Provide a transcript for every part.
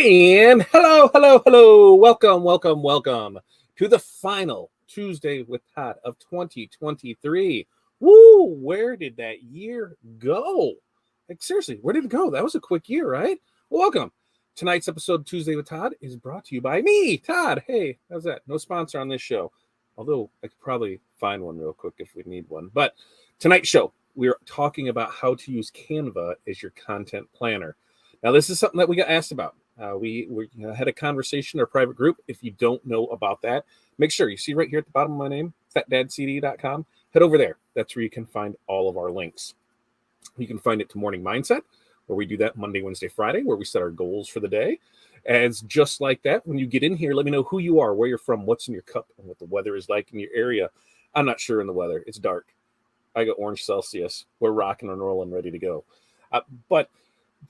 And hello. Welcome to the final Tuesday with Todd of 2023. Woo, where did that year go? Like, seriously, where did it go? That was a quick year, right? Well, welcome. Tonight's episode, Tuesday with Todd, is brought to you by me, Todd. Hey, how's that? No sponsor on this show. Although I could probably find one real quick if we need one. But tonight's show, we're talking about how to use Canva as your content planner. Now, this is something that we got asked about. We had a conversation in our private group. If you don't know about that, make sure you see right here at the bottom of my name, fatdadcd.com. Head over there. That's where you can find all of our links. You can find it to Morning Mindset, where we do that Monday, Wednesday, Friday, where we set our goals for the day. And it's just like that. When you get in here, let me know who you are, where you're from, what's in your cup, and what the weather is like in your area. I'm not sure in the weather. It's dark. I got orange Celsius. We're rocking and rolling, ready to go. But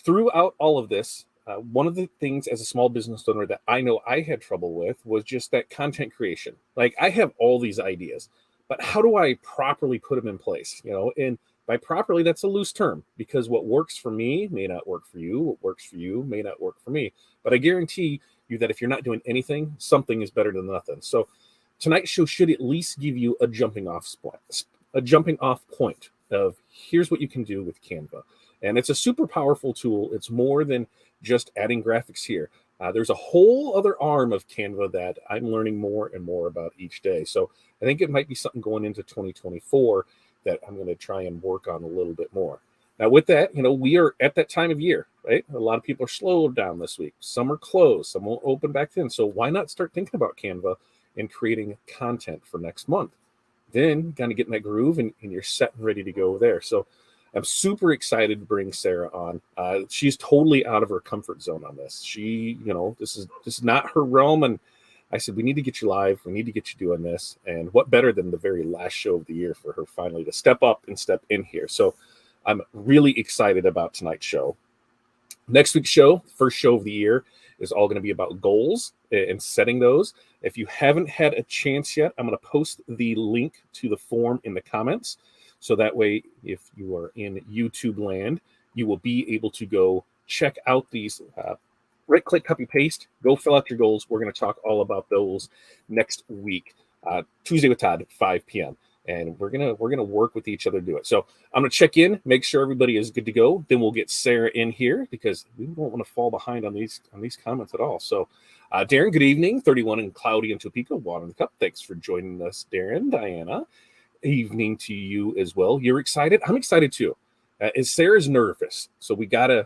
throughout all of this, one of the things as a small business owner that I know I had trouble with was just that content creation. Like, I have all these ideas, but how do I properly put them in place? And by properly, that's a loose term, because what works for me may not work for you. What works for you may not work for me. But I guarantee you that if you're not doing anything, something is better than nothing. So tonight's show should at least give you a jumping off point of here's what you can do with Canva. And it's a super powerful tool. It's more than just adding graphics here. There's a whole other arm of Canva that I'm learning more and more about each day. So I think it might be something going into 2024 that I'm going to try and work on a little bit more. Now, with that, we are at that time of year, right? A lot of people are slowed down this week. Some are closed. Some won't open back then. So why not start thinking about Canva and creating content for next month? Then kind of get in that groove and you're set and ready to go there. So I'm super excited to bring Sarah on. She's totally out of her comfort zone on this. This is not her realm. And I said, we need to get you live. We need to get you doing this. And what better than the very last show of the year for her finally to step up and step in here. So I'm really excited about tonight's show. Next week's show, first show of the year, is all going to be about goals and setting those. If you haven't had a chance yet, I'm going to post the link to the form in the comments. So that way, if you are in YouTube land, you will be able to go check out these, right-click, copy, paste, go fill out your goals. We're going to talk all about those next week, Tuesday with Todd, 5 p.m. And we're gonna work with each other to do it. So I'm gonna check in, make sure everybody is good to go. Then we'll get Sarah in here because we won't want to fall behind on these comments at all. So, Darren, good evening. 31 and cloudy in Topeka, water in the cup. Thanks for joining us, Darren. Diana, evening to you as well. You're excited? I'm excited too. And Sarah's nervous, so we gotta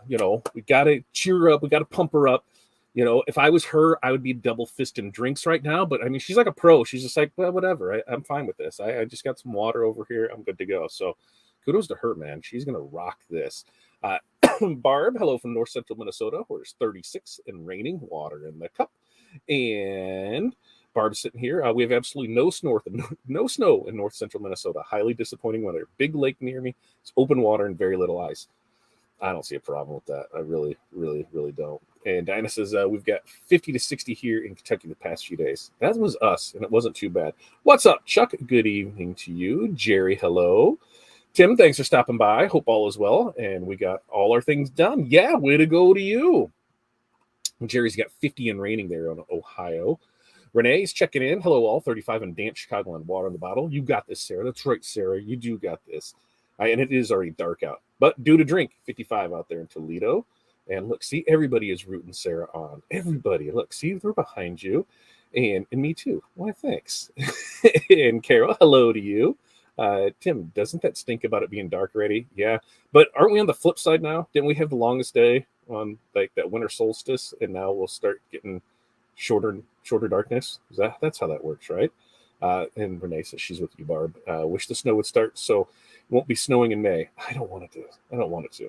cheer her up. We gotta pump her up. If I was her, I would be double fisting drinks right now. But I mean, she's like a pro. She's just like, well, whatever. I'm fine with this. I just got some water over here. I'm good to go. So kudos to her, man. She's gonna rock this. Barb, hello from North Central Minnesota, where it's 36 and raining, water in the cup. And Barb's sitting here. We have absolutely no snow in North Central Minnesota. Highly disappointing weather. Big lake near me. It's open water and very little ice. I don't see a problem with that. I really, really, really don't. And Dinah says, we've got 50 to 60 here in Kentucky the past few days. That was us, and it wasn't too bad. What's up, Chuck? Good evening to you. Jerry, hello. Tim, thanks for stopping by. Hope all is well. And we got all our things done. Yeah, way to go to you. Jerry's got 50 and raining there on Ohio. Renee's checking in. Hello, all. 35 and damp Chicagoland, water in the bottle. You got this, Sarah. That's right, Sarah. You do got this. And it is already dark out. But due to drink, 55 out there in Toledo. And look, see, everybody is rooting Sarah on. Everybody. Look, see, they're behind you. And me too. Why, thanks. And Carol, hello to you. Tim, doesn't that stink about it being dark already? Yeah. But aren't we on the flip side now? Didn't we have the longest day on like that winter solstice? And now we'll start getting shorter darkness. That's how that works, right? And Renee says she's with you, Barb. Wish the snow would start so it won't be snowing in May. I don't want it to.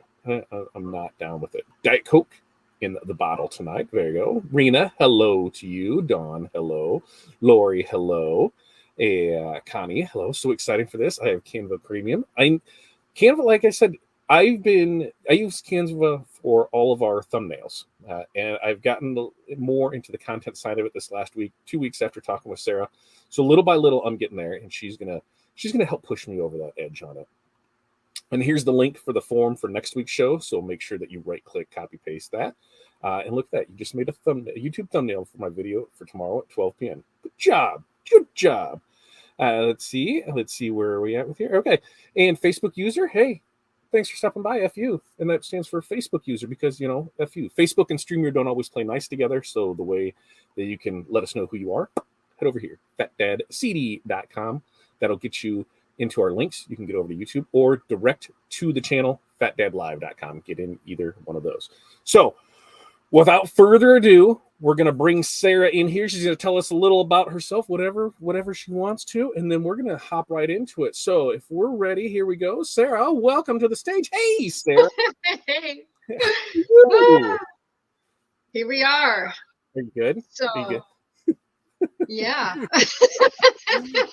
I'm not down with it. Diet Coke in the bottle tonight. There you go. Rena, hello to you. Dawn, hello. Lori, hello. Connie, hello. So exciting for this. I have Canva Premium. Canva, like I said, I use Canva for all of our thumbnails, and I've gotten more into the content side of it this last week, 2 weeks after talking with Sarah. So little by little, I'm getting there, and she's gonna help push me over that edge on it. And here's the link for the form for next week's show. So make sure that you right-click, copy, paste that. And look at that. You just made a YouTube thumbnail for my video for tomorrow at 12 p.m. Good job. Good job. Let's see where are we at with here. Okay. And Facebook user, hey, thanks for stopping by, FU. And that stands for Facebook user because, you know, FU. Facebook and StreamYard don't always play nice together. So the way that you can let us know who you are, head over here, fatdadcd.com. That'll get you into our links. You can get over to YouTube or direct to the channel, fatdadlive.com. Get in either one of those. So without further ado, we're going to bring Sarah in here. She's going to tell us a little about herself, whatever she wants to, and then we're going to hop right into it. So if we're ready, here we go. Sarah, welcome to the stage. Hey, Sarah. Hey. Here we are. Are you good? So, are you good? Yeah.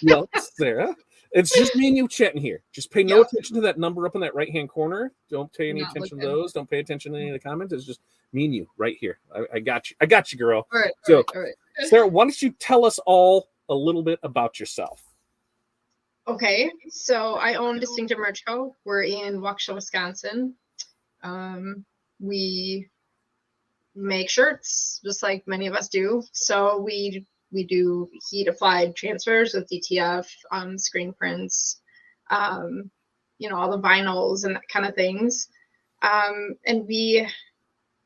Well, Sarah, it's just me and you chatting here. Just pay no attention to that number up in that right-hand corner. Don't pay any attention to those. Don't pay attention to any of the comments. It's just me and you right here. I got you. I got you, girl. All right. So, all right. Sarah, why don't you tell us all a little bit about yourself? Okay. So I own Distinctive Merch Co. We're in Waukesha, Wisconsin. We make shirts just like many of us do. So we do heat applied transfers with DTF, screen prints, you know, all the vinyls and that kind of things. And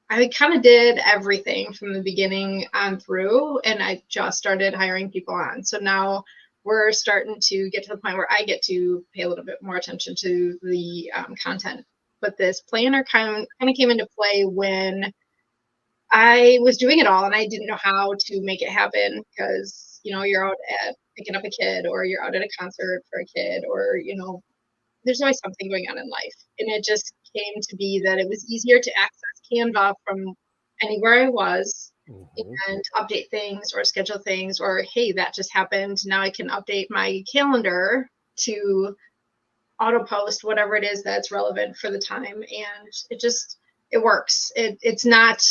I kind of did everything from the beginning on through, and I just started hiring people on. So now we're starting to get to the point where I get to pay a little bit more attention to the content. But this planner kind of came into play when I was doing it all and I didn't know how to make it happen because, you know, you're out at picking up a kid or you're out at a concert for a kid or, you know, there's always something going on in life. And it just came to be that it was easier to access Canva from anywhere I was and update things or schedule things or, hey, that just happened. Now I can update my calendar to auto post whatever it is that's relevant for the time. And it works. It's not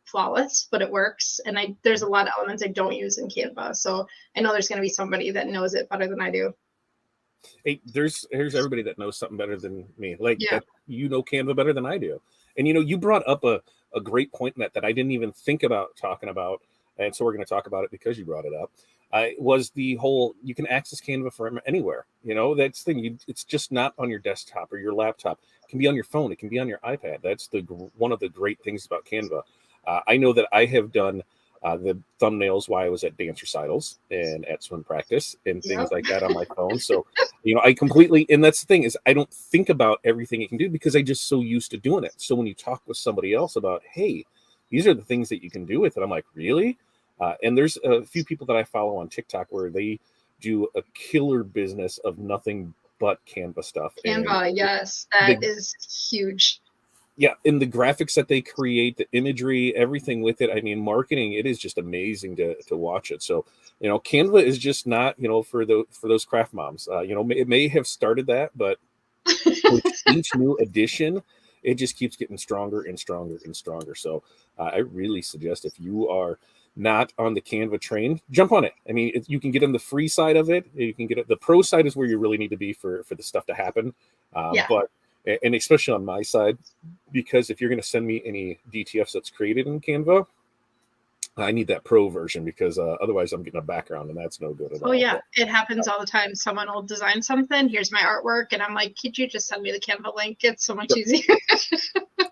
flawless, but it works. And there's a lot of elements I don't use in Canva. So I know there's going to be somebody that knows it better than I do. Hey, here's everybody that knows something better than me. Like that, you know Canva better than I do. And you know, you brought up a great point in that I didn't even think about talking about, and so we're going to talk about it because you brought it up. Was the whole you can access Canva from anywhere. You know, that's the thing. It's just not on your desktop or your laptop. It can be on your phone. It can be on your iPad. That's one of the great things about Canva. I know that I have done the thumbnails while I was at dance recitals and at swim practice and things like that on my phone. So, you know, I completely, and that's the thing is I don't think about everything it can do because I just so used to doing it. So when you talk with somebody else about, hey, these are the things that you can do with it, I'm like, really? And there's a few people that I follow on TikTok where they do a killer business of nothing but Canva stuff. Canva, yes, that is huge. Yeah, and the graphics that they create, the imagery, everything with it. I mean, marketing, it is just amazing to watch it. So, you know, Canva is just not, you know, for those craft moms. You know, it may have started that, but with each new edition, it just keeps getting stronger and stronger and stronger. So I really suggest if you are not on the Canva train, jump on it. I mean, you can get on the free side of it. You can get it. The pro side is where you really need to be for the stuff to happen. But and especially on my side, because if you're going to send me any DTFs that's created in Canva, I need that pro version because otherwise I'm getting a background and that's no good at all. Oh yeah, it happens all the time. Someone will design something. Here's my artwork, and I'm like, could you just send me the Canva link? It's so much easier.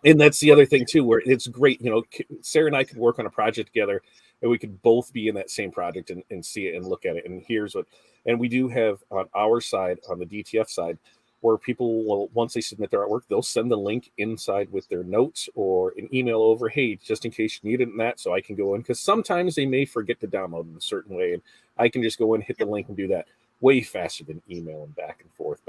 And that's the other thing too, where it's great. You know, Sarah and I could work on a project together, and we could both be in that same project and see it and look at it. And here's what, and we do have on our side, on the DTF side, where people will, once they submit their artwork, they'll send the link inside with their notes or an email over, hey, just in case you need it in that, so I can go in. Because sometimes they may forget to download in a certain way, and I can just go in, hit the link, and do that way faster than emailing back and forth.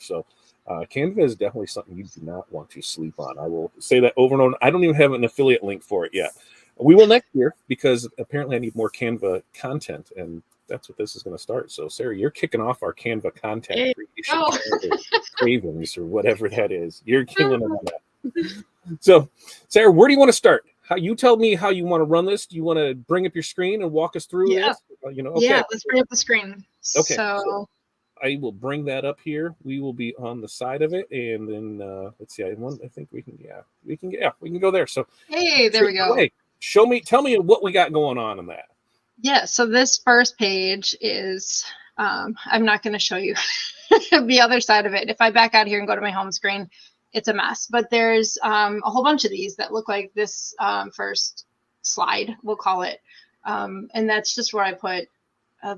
So Canva is definitely something you do not want to sleep on. I will say that over and over. I don't even have an affiliate link for it yet. We will next year because apparently I need more Canva content, and that's what this is going to start. So, Sarah, you're kicking off our Canva content creation cravings or whatever that is. You're killing it on that. So, Sarah, where do you want to start? How you tell me how you want to run this? Do you want to bring up your screen and walk us through this? You know, okay. Yeah, let's bring up the screen. Okay. So I will bring that up here. We will be on the side of it, and then let's see. I think we can. Yeah, we can go there. So, Hey, there we go. Away. Tell me what we got going on in that. Yeah, so this first page is, I'm not going to show you the other side of it. If I back out here and go to my home screen, it's a mess. But there's a whole bunch of these that look like this first slide, we'll call it. And that's just where I put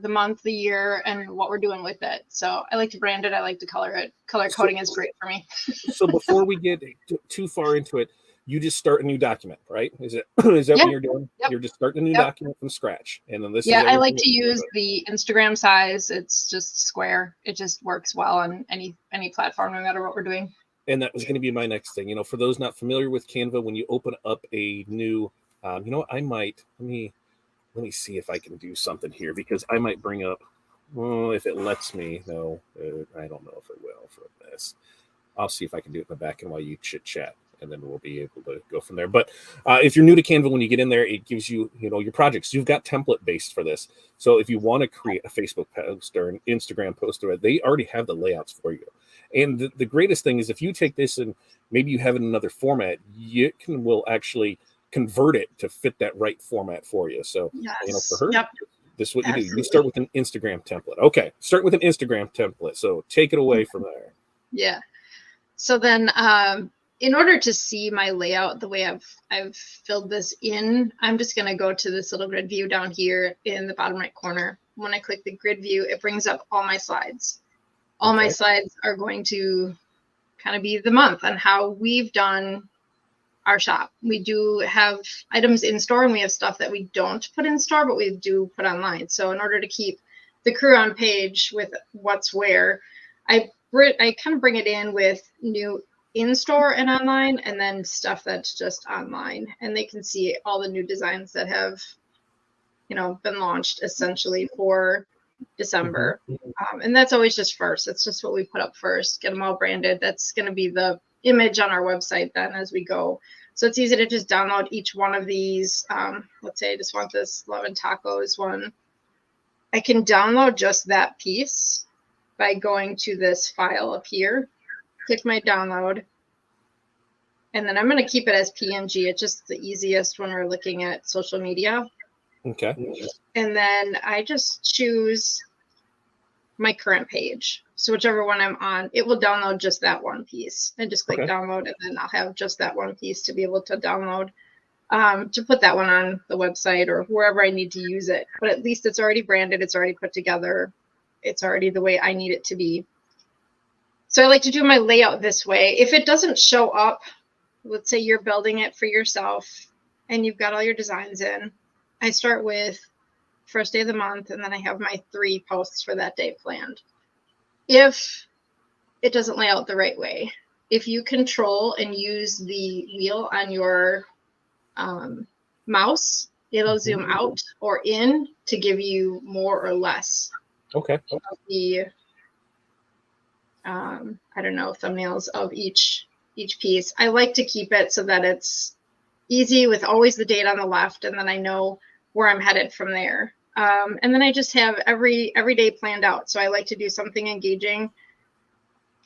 the month, the year, and what we're doing with it. So I like to brand it. I like to color it. Color coding is great for me. So before we get too far into it, you just start a new document, right? Is that what you're doing? Yep. You're just starting a new document from scratch, and then this. Yeah, I like to use the Instagram size. It's just square. It just works well on any platform, no matter what we're doing. And that was going to be my next thing. For those not familiar with Canva, when you open up a new, I might let me see if I can do something here, because I might bring up. Well, if it lets me, no, I don't know if it will for this. I'll see if I can do it in the back and while you chit chat, and then we'll be able to go from there. But if you're new to Canva, when you get in there, it gives you, your projects. You've got template based for this. So if you want to create a Facebook post or an Instagram post, they already have the layouts for you. And the greatest thing is if you take this and maybe you have it in another format, will actually convert it to fit that right format for you. So, yes. For her, this is what you Absolutely. do. You start with an Instagram template. Okay, start with an Instagram template. So take it away from there. Yeah. So then, in order to see my layout the way I've filled this in, I'm just going to go to this little grid view down here in the bottom right corner. When I click the grid view, it brings up all my slides. All my slides are going to kind of be the month and how we've done our shop. We do have items in store, and we have stuff that we don't put in store, but we do put online. So in order to keep the crew on page with what's where, I kind of bring it in with new in-store and online, and then stuff that's just online. And they can see all the new designs that have, been launched essentially for December. And that's always just first. It's just what we put up first, get them all branded. That's going to be the image on our website then as we go. So it's easy to just download each one of these. Let's say I just want this lemon tacos one. I can download just that piece by going to this file up here, click my download, and then I'm going to keep it as PNG. It's just the easiest when we're looking at social media. Okay. And then I just choose my current page. So whichever one I'm on, it will download just that one piece. And just click download, and then I'll have just that one piece to be able to download, to put that one on the website or wherever I need to use it. But at least it's already branded. It's already put together. It's already the way I need it to be. So I like to do my layout this way. If it doesn't show up, let's say you're building it for yourself and you've got all your designs in, I start with first day of the month, and then I have my 3 posts for that day planned. If it doesn't lay out the right way, if you control and use the wheel on your mouse, it'll zoom out or in to give you more or less. Okay. The I don't know, thumbnails of each piece. I like to keep it so that it's easy with always the date on the left, and then I know where I'm headed from there. And then I just have every day planned out. So I like to do something engaging,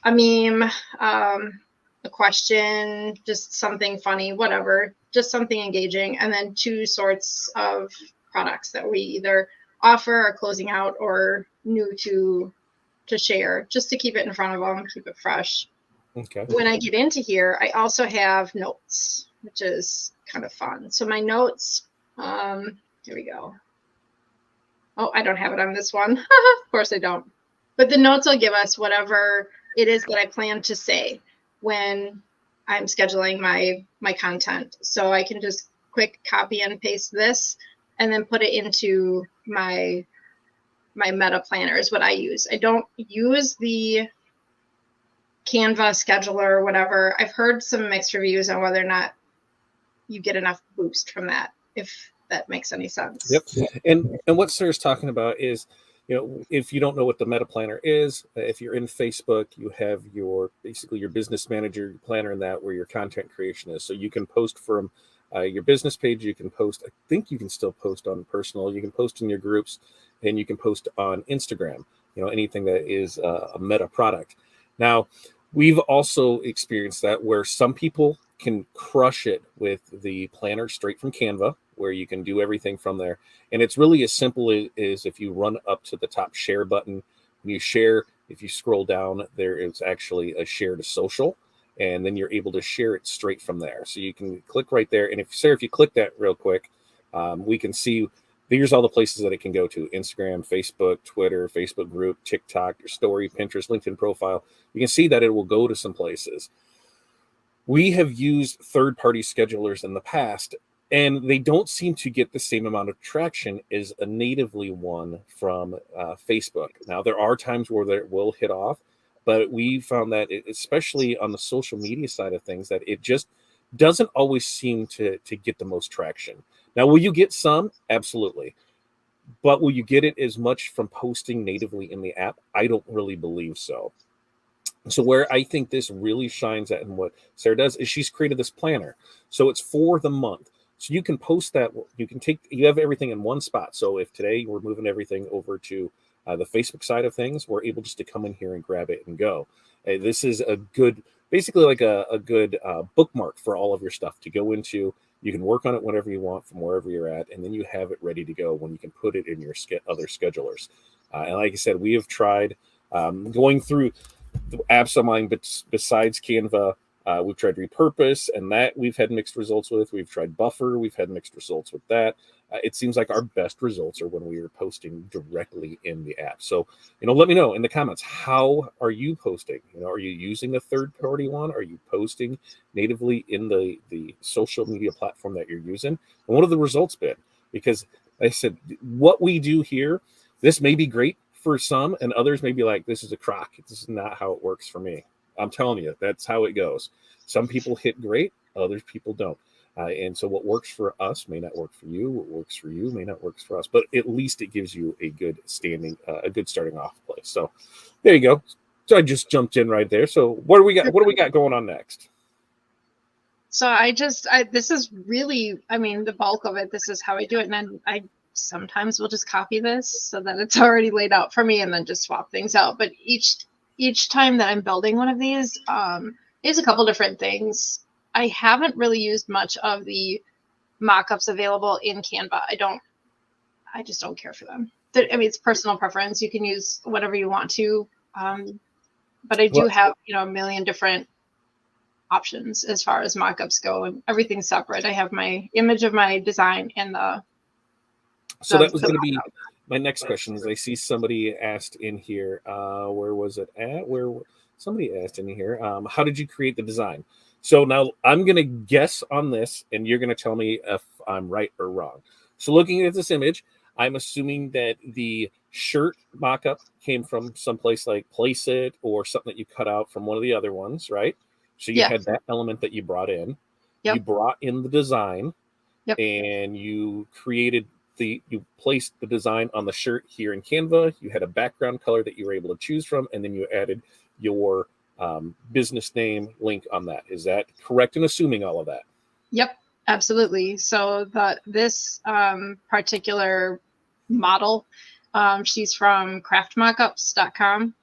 a meme, a question, just something funny, whatever, just something engaging, and then 2 sorts of products that we either offer, are closing out, or new to share, just to keep it in front of them, keep it fresh. Okay. When I get into here, I also have notes, which is kind of fun. So my notes, here we go. Oh, I don't have it on this one. Of course I don't. But the notes will give us whatever it is that I plan to say when I'm scheduling my content. So I can just quick copy and paste this and then put it into my meta planner is what I use. I don't use the Canva scheduler or whatever. I've heard some mixed reviews on whether or not you get enough boost from that, if that makes any sense. Yep. And what Sarah's talking about is, if you don't know what the meta planner is, if you're in Facebook, you have basically your business manager, your planner in that, where your content creation is. So you can post from your business page. You can post, I think you can still post on personal. You can post in your groups, and you can post on Instagram. anything that is a meta product. Now, we've also experienced that where some people can crush it with the planner straight from Canva, where you can do everything from there. And it's really as simple as if you run up to the top share button, when you share, if you scroll down, there is actually a share to social, and then you're able to share it straight from there. So you can click right there. And if, Sarah, if you click that real quick, we can see here's all the places that it can go to: Instagram, Facebook, Twitter, Facebook group, TikTok, your story, Pinterest, LinkedIn profile. You can see that it will go to some places. We have used third-party schedulers in the past, and they don't seem to get the same amount of traction as a natively one from Facebook. Now, there are times where it will hit off, but we found that, especially on the social media side of things, that it just doesn't always seem to get the most traction. Now, will you get some? Absolutely. But will you get it as much from posting natively in the app? I don't really believe so. So where I think this really shines at, and what Sarah does, is she's created this planner. So it's for the month. So you can post that. You have everything in one spot. So if today we're moving everything over to the Facebook side of things, we're able just to come in here and grab it and go. This is a good, basically like a good bookmark for all of your stuff to go into. You can work on it whenever you want from wherever you're at, and then you have it ready to go when you can put it in your other schedulers. And like I said, we have tried going through the apps of mine, but besides Canva, we've tried Repurpose, and that we've had mixed results with. We've tried Buffer, we've had mixed results with that. It seems like our best results are when we are posting directly in the app. So, let me know in the comments, how are you posting? Are you using the third-party one? Are you posting natively in the social media platform that you're using? And what have the results been? Because like I said, what we do here, this may be great for some, and others may be like, this is a crock. This is not how it works for me. I'm telling you, that's how it goes. Some people hit great, other people don't. And so what works for us may not work for you. What works for you may not work for us, but at least it gives you a good starting off place. So there you go. So I just jumped in right there. So what do we got? What do we got going on next? So this is really, the bulk of it, this is how I do it. And then I sometimes will just copy this so that it's already laid out for me and then just swap things out. But each time that I'm building one of these, is a couple different things. I haven't really used much of the mock-ups available in Canva. I just don't care for them. It's personal preference. You can use whatever you want to. But I do have, a million different options as far as mock-ups go, and everything's separate. I have my image of my design and so that was going to be my next question. Is I see somebody asked in here, where was it at? Somebody asked in here, how did you create the design? So now I'm going to guess on this, and you're going to tell me if I'm right or wrong. So looking at this image, I'm assuming that the shirt mock-up came from someplace like Place It or something that you cut out from one of the other ones, right? So you had that element that you brought in. Yep. You brought in the design, and you placed the design on the shirt here in Canva. You had a background color that you were able to choose from, and then you added your business name link on that. Is that correct in assuming all of that? Yep, absolutely. So this particular model, she's from craftmockups.com,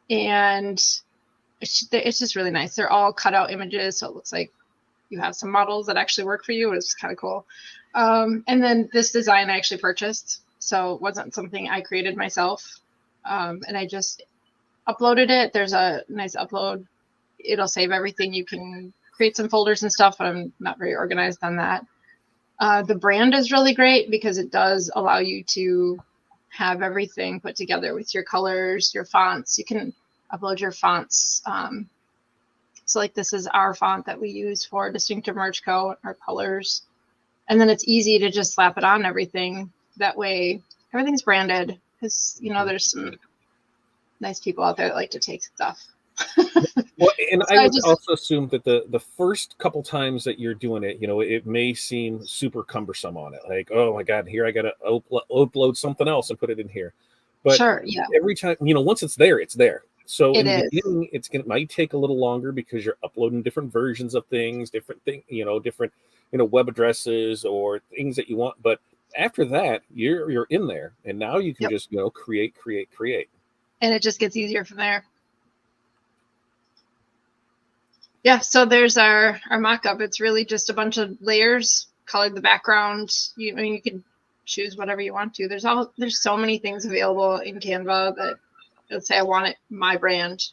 and it's just really nice. They're all cut out images, so it looks like you have some models that actually work for you. It's kind of cool. And then this design I actually purchased, so it wasn't something I created myself. And I just uploaded it. There's a nice upload. It'll save everything. You can create some folders and stuff, but I'm not very organized on that. The brand is really great because it does allow you to have everything put together with your colors, your fonts. You can upload your fonts. So like this is our font that we use for Distinctive Merch Co., our colors. And then it's easy to just slap it on everything. That way everything's branded, because there's some nice people out there that like to take stuff. Well, and so I would also assume that the first couple times that you're doing it, it may seem super cumbersome on it. Like, oh my God, here I got to upload something else and put it in here. But every time, once it's there, it's there. So in the beginning, it might take a little longer because you're uploading different versions of things, different web addresses or things that you want. But after that, you're in there, and now you can just create. and it just gets easier from there. Yeah, so there's our mock-up. It's really just a bunch of layers, colored the background. I mean, you can choose whatever you want to. There's so many things available in Canva that, let's say I want it my brand.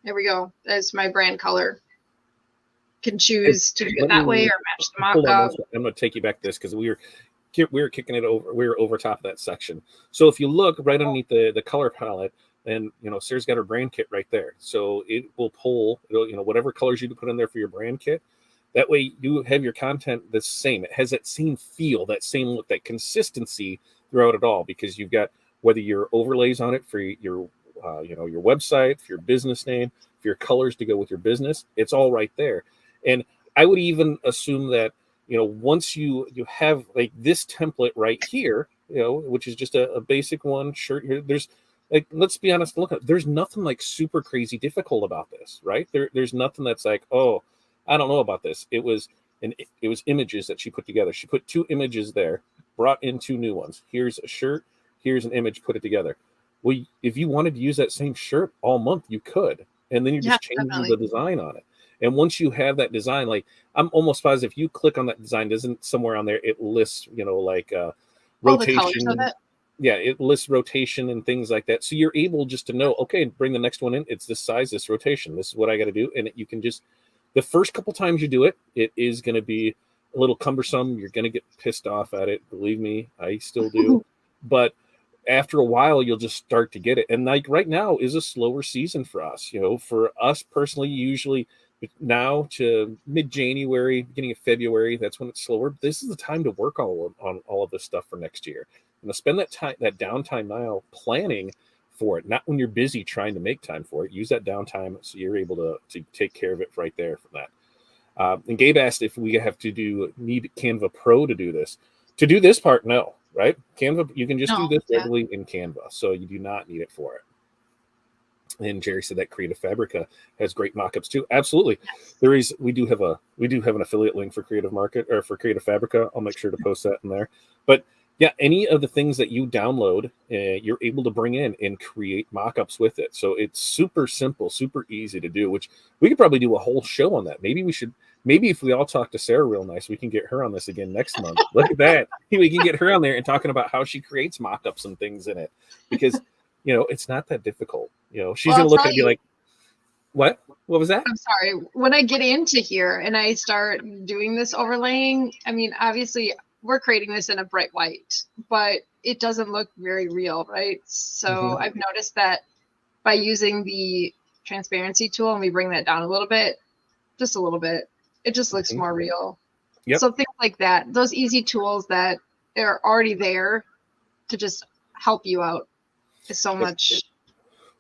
There we go. That's my brand color. Can choose to do it that way or match the mock-up. I'm going to take you back to this because we were kicking it over. We were over top of that section. So if you look right underneath the color palette, and Sarah's got her brand kit right there. So it will pull whatever colors you put in there for your brand kit. That way you have your content the same. It has that same feel, that same look, that consistency throughout it all, because you've got whether your overlays on it for your your website, for your business name, for your colors to go with your business, it's all right there. And I would even assume that once you have like this template right here, which is just a basic one shirt here, there's like, let's be honest, there's nothing like super crazy difficult about this, right? There's nothing that's like, oh, I don't know about this. It was images that she put together. She put 2 images there, brought in 2 new ones. Here's a shirt, here's an image, put it together. Well, if you wanted to use that same shirt all month, you could, and then you're just changing the design on it. And once you have that design, like I'm almost positive, if you click on that design, doesn't somewhere on there it lists, like rotation. Yeah, it lists rotation and things like that. So you're able just to know, okay, bring the next one in. It's this size, this rotation. This is what I got to do. And you can just, the first couple times you do it, it is going to be a little cumbersome. You're going to get pissed off at it. Believe me, I still do. But after a while, you'll just start to get it. And like right now is a slower season for us. For us personally, usually now to mid-January, beginning of February, that's when it's slower. This is the time to work on all of this stuff for next year. Spend that downtime now planning for it, not when you're busy trying to make time for it. Use that downtime so you're able to take care of it right there from that. And Gabe asked if we have to need Canva Pro to do this. To do this part, no, right? Canva, you can just do this regularly in Canva, so you do not need it for it. And Jerry said that Creative Fabrica has great mockups too. Absolutely, we do have an affiliate link for Creative Market or for Creative Fabrica. I'll make sure to post that in there. But yeah, any of the things that you download, you're able to bring in and create mockups with it. So it's super simple, super easy to do, which we could probably do a whole show on that. Maybe if we all talk to Sarah real nice, we can get her on this again next month. Look at that. We can get her on there and talking about how she creates mockups and things in it, because, it's not that difficult. She's going to look at it and be like, what was that? I'm sorry. When I get into here and I start doing this overlaying, I mean, obviously we're creating this in a bright white, but it doesn't look very real, right? So I've noticed that by using the transparency tool and we bring that down a little bit, just a little bit, it just looks more real. Yep. So things like that, those easy tools that are already there to just help you out is so much.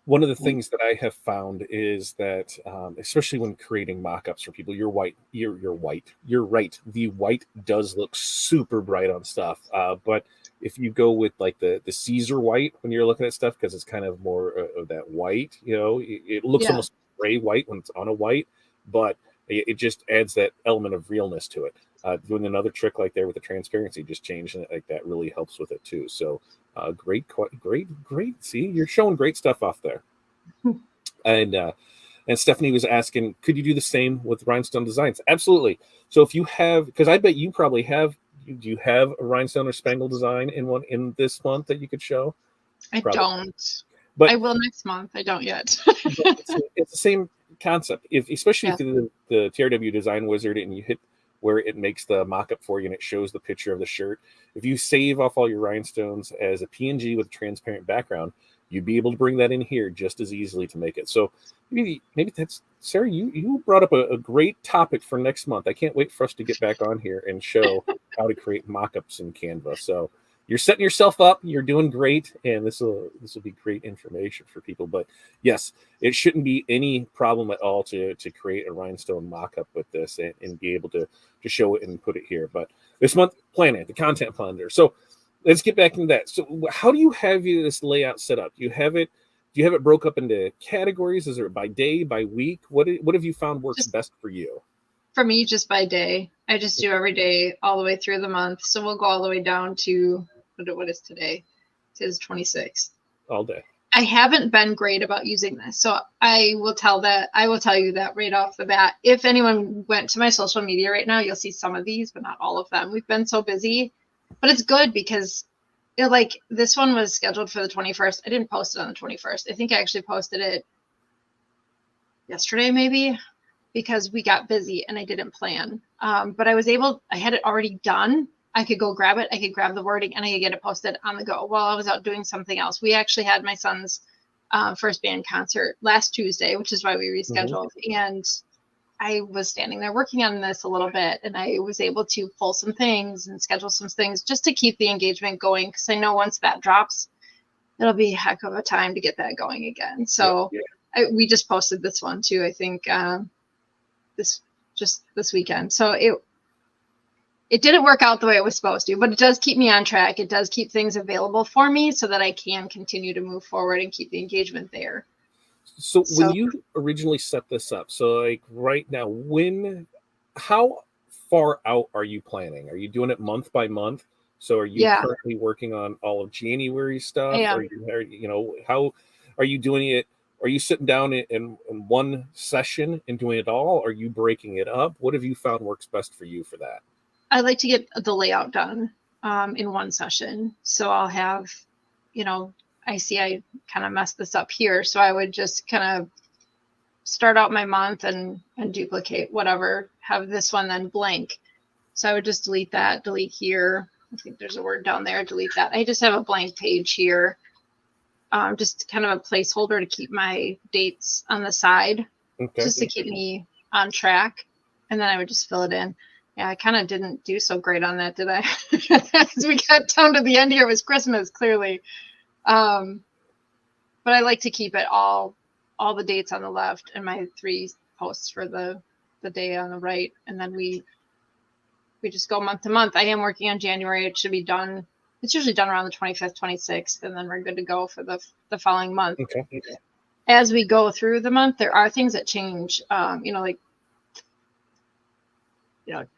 One of the things that I have found is that, especially when creating mock-ups for people, you're right. The white does look super bright on stuff. But if you go with like the Caesar white, when you're looking at stuff, because it's kind of more of that white, it looks almost gray white when it's on a white, but it just adds that element of realness to it. Doing another trick like there with the transparency, just changing it like that really helps with it too. So great. See, you're showing great stuff off there. And Stephanie was asking, could you do the same with rhinestone designs? Absolutely. So if you have, because I bet you probably have, do you have a rhinestone or spangle design in this month that you could show? I don't. But I will next month. I don't yet. It's the same concept. Especially if the TRW Design Wizard and you hit where it makes the mock-up for you and it shows the picture of the shirt. If you save off all your rhinestones as a PNG with a transparent background, you'd be able to bring that in here just as easily to make it. So maybe that's, Sarah, you brought up a great topic for next month. I can't wait for us to get back on here and show how to create mock-ups in Canva. So you're setting yourself up. You're doing great, and this will be great information for people. But yes, it shouldn't be any problem at all to create a rhinestone mock-up with this and be able to show it and put it here. But this month, plan it, the content planner. So let's get back into that. So how do you have this layout set up? Do you have it broke up into categories? Is it by day, by week? What have you found works best for you? For me, just by day. I just do every day all the way through the month. So we'll go all the way down to, what is today? It is 26th. All day. I haven't been great about using this. So I will tell you that right off the bat. If anyone went to my social media right now, you'll see some of these, but not all of them. We've been so busy, but it's good because like this one was scheduled for the 21st. I didn't post it on the 21st. I think I actually posted it yesterday, maybe, because we got busy and I didn't plan. But I had it already done. I could go grab it. I could grab the wording and I could get it posted on the go while I was out doing something else. We actually had my son's first band concert last Tuesday, which is why we rescheduled. And I was standing there working on this a little bit, and I was able to pull some things and schedule some things just to keep the engagement going. Because I know once that drops, it'll be a heck of a time to get that going again. So we just posted this one too, I think this weekend. So it didn't work out the way it was supposed to, but it does keep me on track. It does keep things available for me so that I can continue to move forward and keep the engagement there. So when you originally set this up, so like right now, how far out are you planning? Are you doing it month by month? So are you currently working on all of January stuff? How are you doing it? Are you sitting down in one session and doing it all? Are you breaking it up? What have you found works best for you for that? I like to get the layout done in one session. So I'll have, I see I kind of messed this up here. So I would just kind of start out my month and duplicate whatever, have this one then blank. So I would just delete that, delete here. I think there's a word down there, delete that. I just have a blank page here. Just kind of a placeholder to keep my dates on the side, just to keep me on track. And then I would just fill it in. Yeah, I kind of didn't do so great on that, did I? As we got down to the end here, it was Christmas, clearly. But I like to keep it all the dates on the left and my 3 posts for the day on the right. And then we just go month to month. I am working on January. It should be done. It's usually done around the 25th, 26th, and then we're good to go for the following month. Okay. As we go through the month, there are things that change,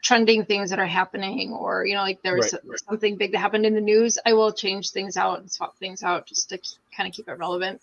trending things that are happening, or, like there was something big that happened in the news. I will change things out and swap things out just to kind of keep it relevant.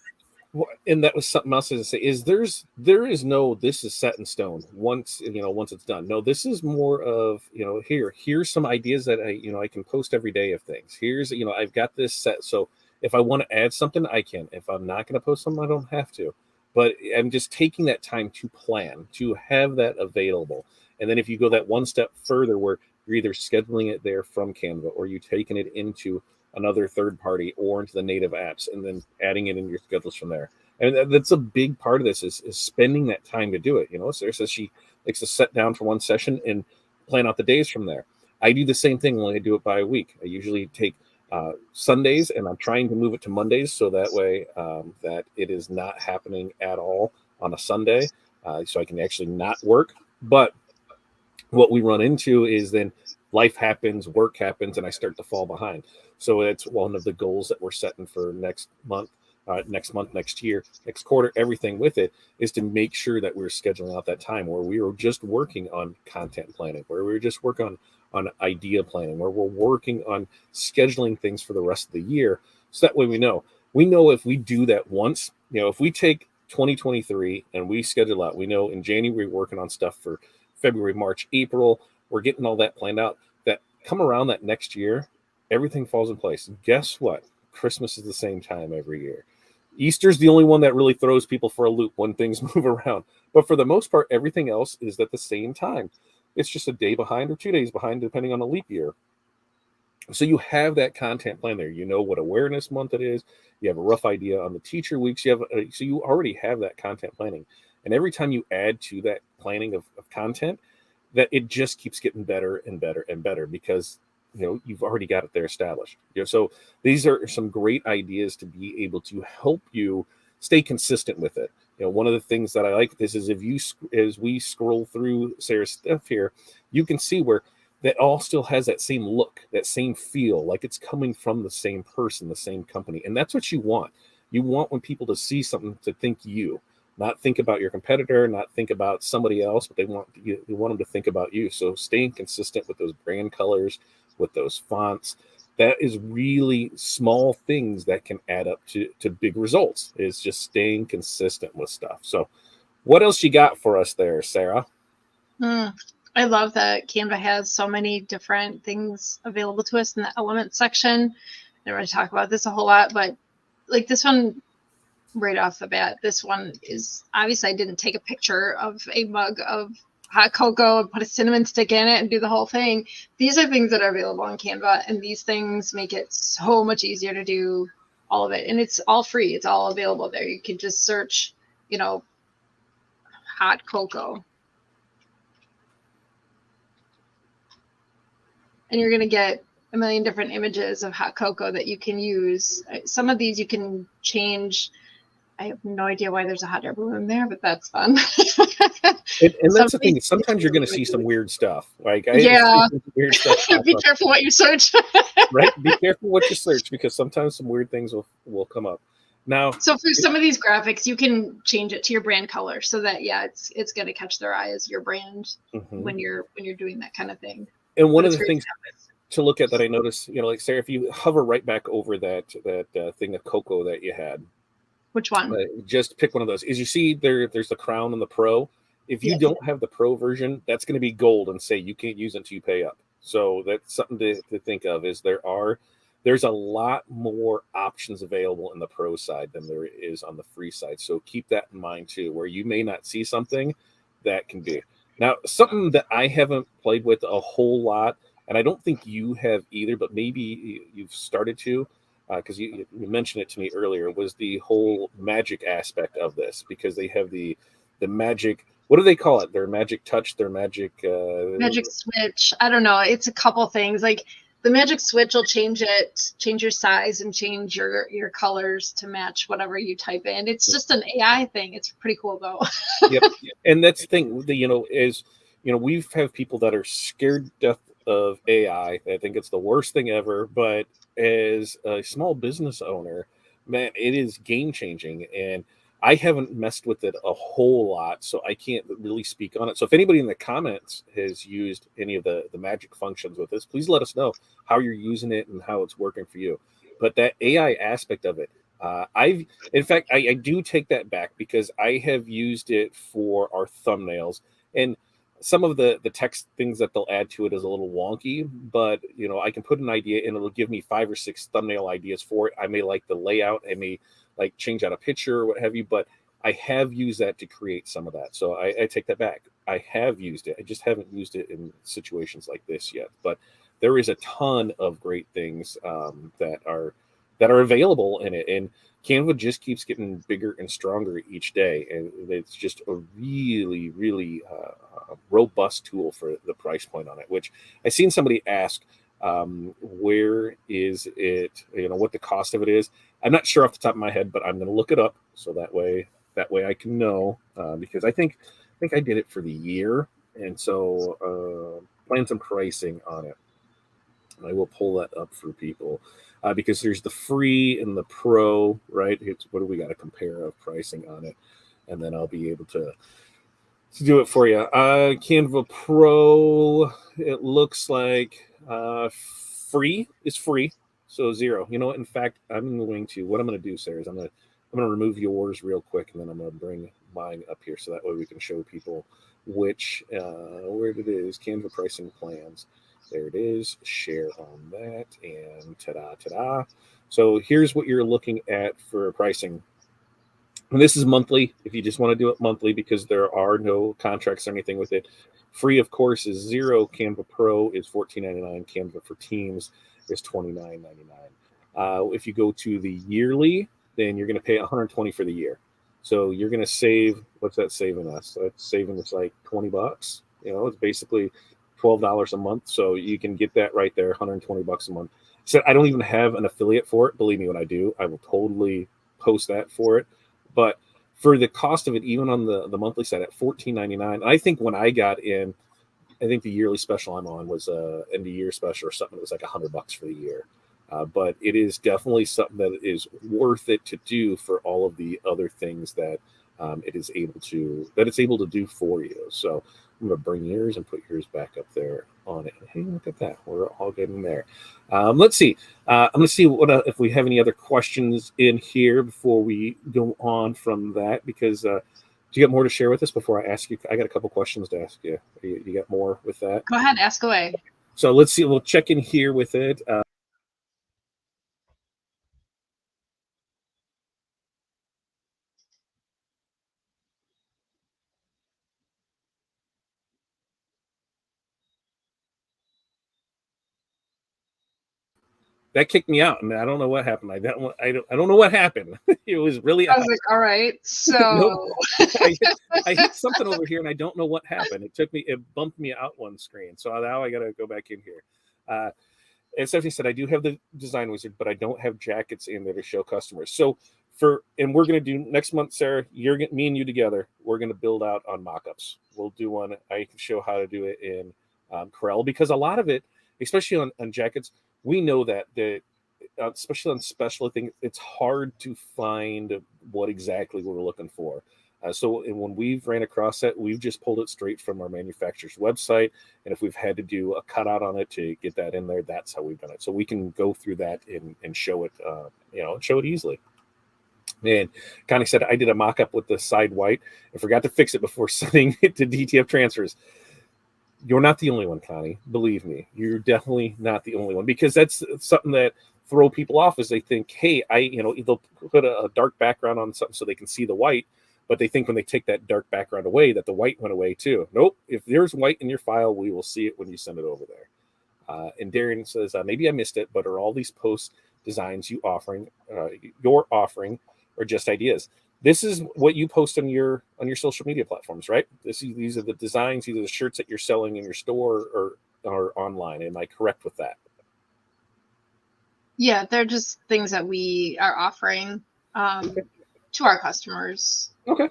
Well, and that was something else to say is there is no, this is set in stone once it's done. No, this is more of, here's some ideas that I can post every day of things. Here's, I've got this set. So if I want to add something, I can. If I'm not going to post something, I don't have to. But I'm just taking that time to plan, to have that available. And then if you go that one step further where you're either scheduling it there from Canva or you're taking it into another third party or into the native apps and then adding it in your schedules from there. And that's a big part of this is spending that time to do it. Sarah says she likes to sit down for one session and plan out the days from there. I do the same thing when I do it by a week. I usually take Sundays and I'm trying to move it to Mondays so that way that it is not happening at all on a Sunday, so I can actually not work. But what we run into is then life happens, work happens, and I start to fall behind. So it's one of the goals that we're setting for next month, next year, next quarter, everything with it is to make sure that we're scheduling out that time where we are just working on content planning, where we're just working on idea planning, where we're working on scheduling things for the rest of the year. So that way we know if we do that once, if we take 2023 and we schedule out, we know in January we're working on stuff for February, March, April, we're getting all that planned out, that come around that next year, everything falls in place. And guess what? Christmas is the same time every year. Easter's the only one that really throws people for a loop when things move around. But for the most part, everything else is at the same time. It's just a day behind or 2 days behind, depending on a leap year. So you have that content plan there. You know what awareness month it is. You have a rough idea on the teacher weeks. So you already have that content planning. And every time you add to that planning of content, that it just keeps getting better and better and better because you've already got it there established. So these are some great ideas to be able to help you stay consistent with it. One of the things that I like this is as we scroll through Sarah's stuff here, you can see where that all still has that same look, that same feel, like it's coming from the same person, the same company. And that's what you want. You want when people to see something to think you. Not think about your competitor, not think about somebody else, but they want them to think about you. So staying consistent with those brand colors, with those fonts, that is really small things that can add up to big results. Is just staying consistent with stuff. So what else you got for us there, Sarah? I love that Canva has so many different things available to us in the element section. I don't want to talk about this a whole lot, but like this one right off the bat, this one is obviously I didn't take a picture of a mug of hot cocoa and put a cinnamon stick in it and do the whole thing. These are things that are available on Canva, and these things make it so much easier to do all of it. And it's all free. It's all available there. You can just search, hot cocoa. And you're going to get a million different images of hot cocoa that you can use. Some of these you can change. I have no idea why there's a hot air balloon there, but that's fun. And that's the thing. Sometimes you're going to see some weird stuff. Like weird stuff. Be careful what you search. Right? Be careful what you search, because sometimes some weird things will come up. Now, so for some of these graphics, you can change it to your brand color so that it's going to catch their eye as your brand when you're doing that kind of thing. And one of the things to look at that I noticed, like Sarah, if you hover right back over that thing of cocoa that you had. Which one? Just pick one of those. As you see, there's the Crown and the Pro. If you don't have the Pro version, that's going to be gold and say you can't use it until you pay up. So that's something to think of. Is there's a lot more options available in the Pro side than there is on the free side. So keep that in mind too, where you may not see something that can be. Now, something that I haven't played with a whole lot, and I don't think you have either, but maybe you've started to, because you mentioned it to me earlier, was the whole magic aspect of this, because they have the magic. What do they call it? Their magic touch, their magic switch. I don't know. It's a couple things. Like the magic switch will change your size and change your colors to match whatever you type in. It's just an AI thing. It's pretty cool though. Yep. And that's the thing, we've have people that are scared to death of AI. I think it's the worst thing ever. But as a small business owner, man, it is game changing. And I haven't messed with it a whole lot, so I can't really speak on it. So if anybody in the comments has used any of the magic functions with this, please let us know how you're using it and how it's working for you. But that AI aspect of it, I do take that back, because I have used it for our thumbnails, and some of the text things that they'll add to it is a little wonky, but I can put an idea and it'll give me 5 or 6 thumbnail ideas for it. I may like the layout, I may like change out a picture or what have you, but I have used that to create some of that. So I take that back. I have used it. I just haven't used it in situations like this yet. But there is a ton of great things that are available in it. And Canva just keeps getting bigger and stronger each day. And it's just a really, really robust tool for the price point on it, which I seen somebody ask, where is it, what the cost of it is. I'm not sure off the top of my head, but I'm going to look it up, so that way I can know, because I think I did it for the year, and so plan some pricing on it. I will pull that up for people, because there's the free and the pro, right? What do we got to compare of pricing on it, and then I'll be able to do it for you. Canva Pro, it looks like free is free. So 0. In fact, what I'm going to do, Sarah, is I'm going to remove yours real quick, and then I'm going to bring mine up here, so that way we can show people which, where it is, Canva pricing plans. There it is. Share on that, and ta-da. So here's what you're looking at for pricing. And this is monthly, if you just want to do it monthly, because there are no contracts or anything with it. Free, of course, is 0. Canva Pro is $14.99. Canva for Teams is $29.99. If you go to the yearly, then you're going to pay $120 for the year. So you're going to save, what's that saving us? That's saving us like $20. It's basically $12 a month. So you can get that right there, $120 a month. So I don't even have an affiliate for it. Believe me, when I do, I will totally post that for it. But for the cost of it, even on the monthly side at $14.99, I think when I got in, I think the yearly special I'm on was end of year special or something. It was like $100 for the year. But it is definitely something that is worth it to do for all of the other things that it's able to do for you. So I'm going to bring yours and put yours back up there on it. Hey, look at that. We're all getting there. Let's see. I'm going to see if we have any other questions in here before we go on from that, because do you got more to share with us before I ask you? I got a couple questions to ask you. You got more with that? Go ahead, ask away. So let's see. We'll check in here with it. That kicked me out, and I don't know what happened. I don't know what happened. It was really. I was like, all right, so Nope. I hit something over here, and I don't know what happened. It bumped me out one screen. So now I got to go back in here. And Stephanie said, I do have the design wizard, but I don't have jackets in there to show customers. So and we're going to do next month, Sarah, me and you together, we're going to build out on mockups. We'll do one. I can show how to do it in Corel, because a lot of it, especially on jackets, we know that especially on special things, it's hard to find what exactly we're looking for. So when we've ran across that, we've just pulled it straight from our manufacturer's website. And if we've had to do a cutout on it to get that in there, that's how we've done it. So we can go through that and show it, show it easily. And Connie said, I did a mock-up with the side white and forgot to fix it before sending it to DTF transfers. You're not the only one, Connie. Believe me, you're definitely not the only one, because that's something that throw people off, is they think, hey, they'll put a dark background on something so they can see the white, but they think when they take that dark background away that the white went away too. Nope. If there's white in your file, we will see it when you send it over there. And Darian says, maybe I missed it, but are all these post designs you're offering, or just ideas? This is what you post on your social media platforms, right? These are the designs, these are the shirts that you're selling in your store or online. Am I correct with that? Yeah, they're just things that we are offering to our customers. Okay.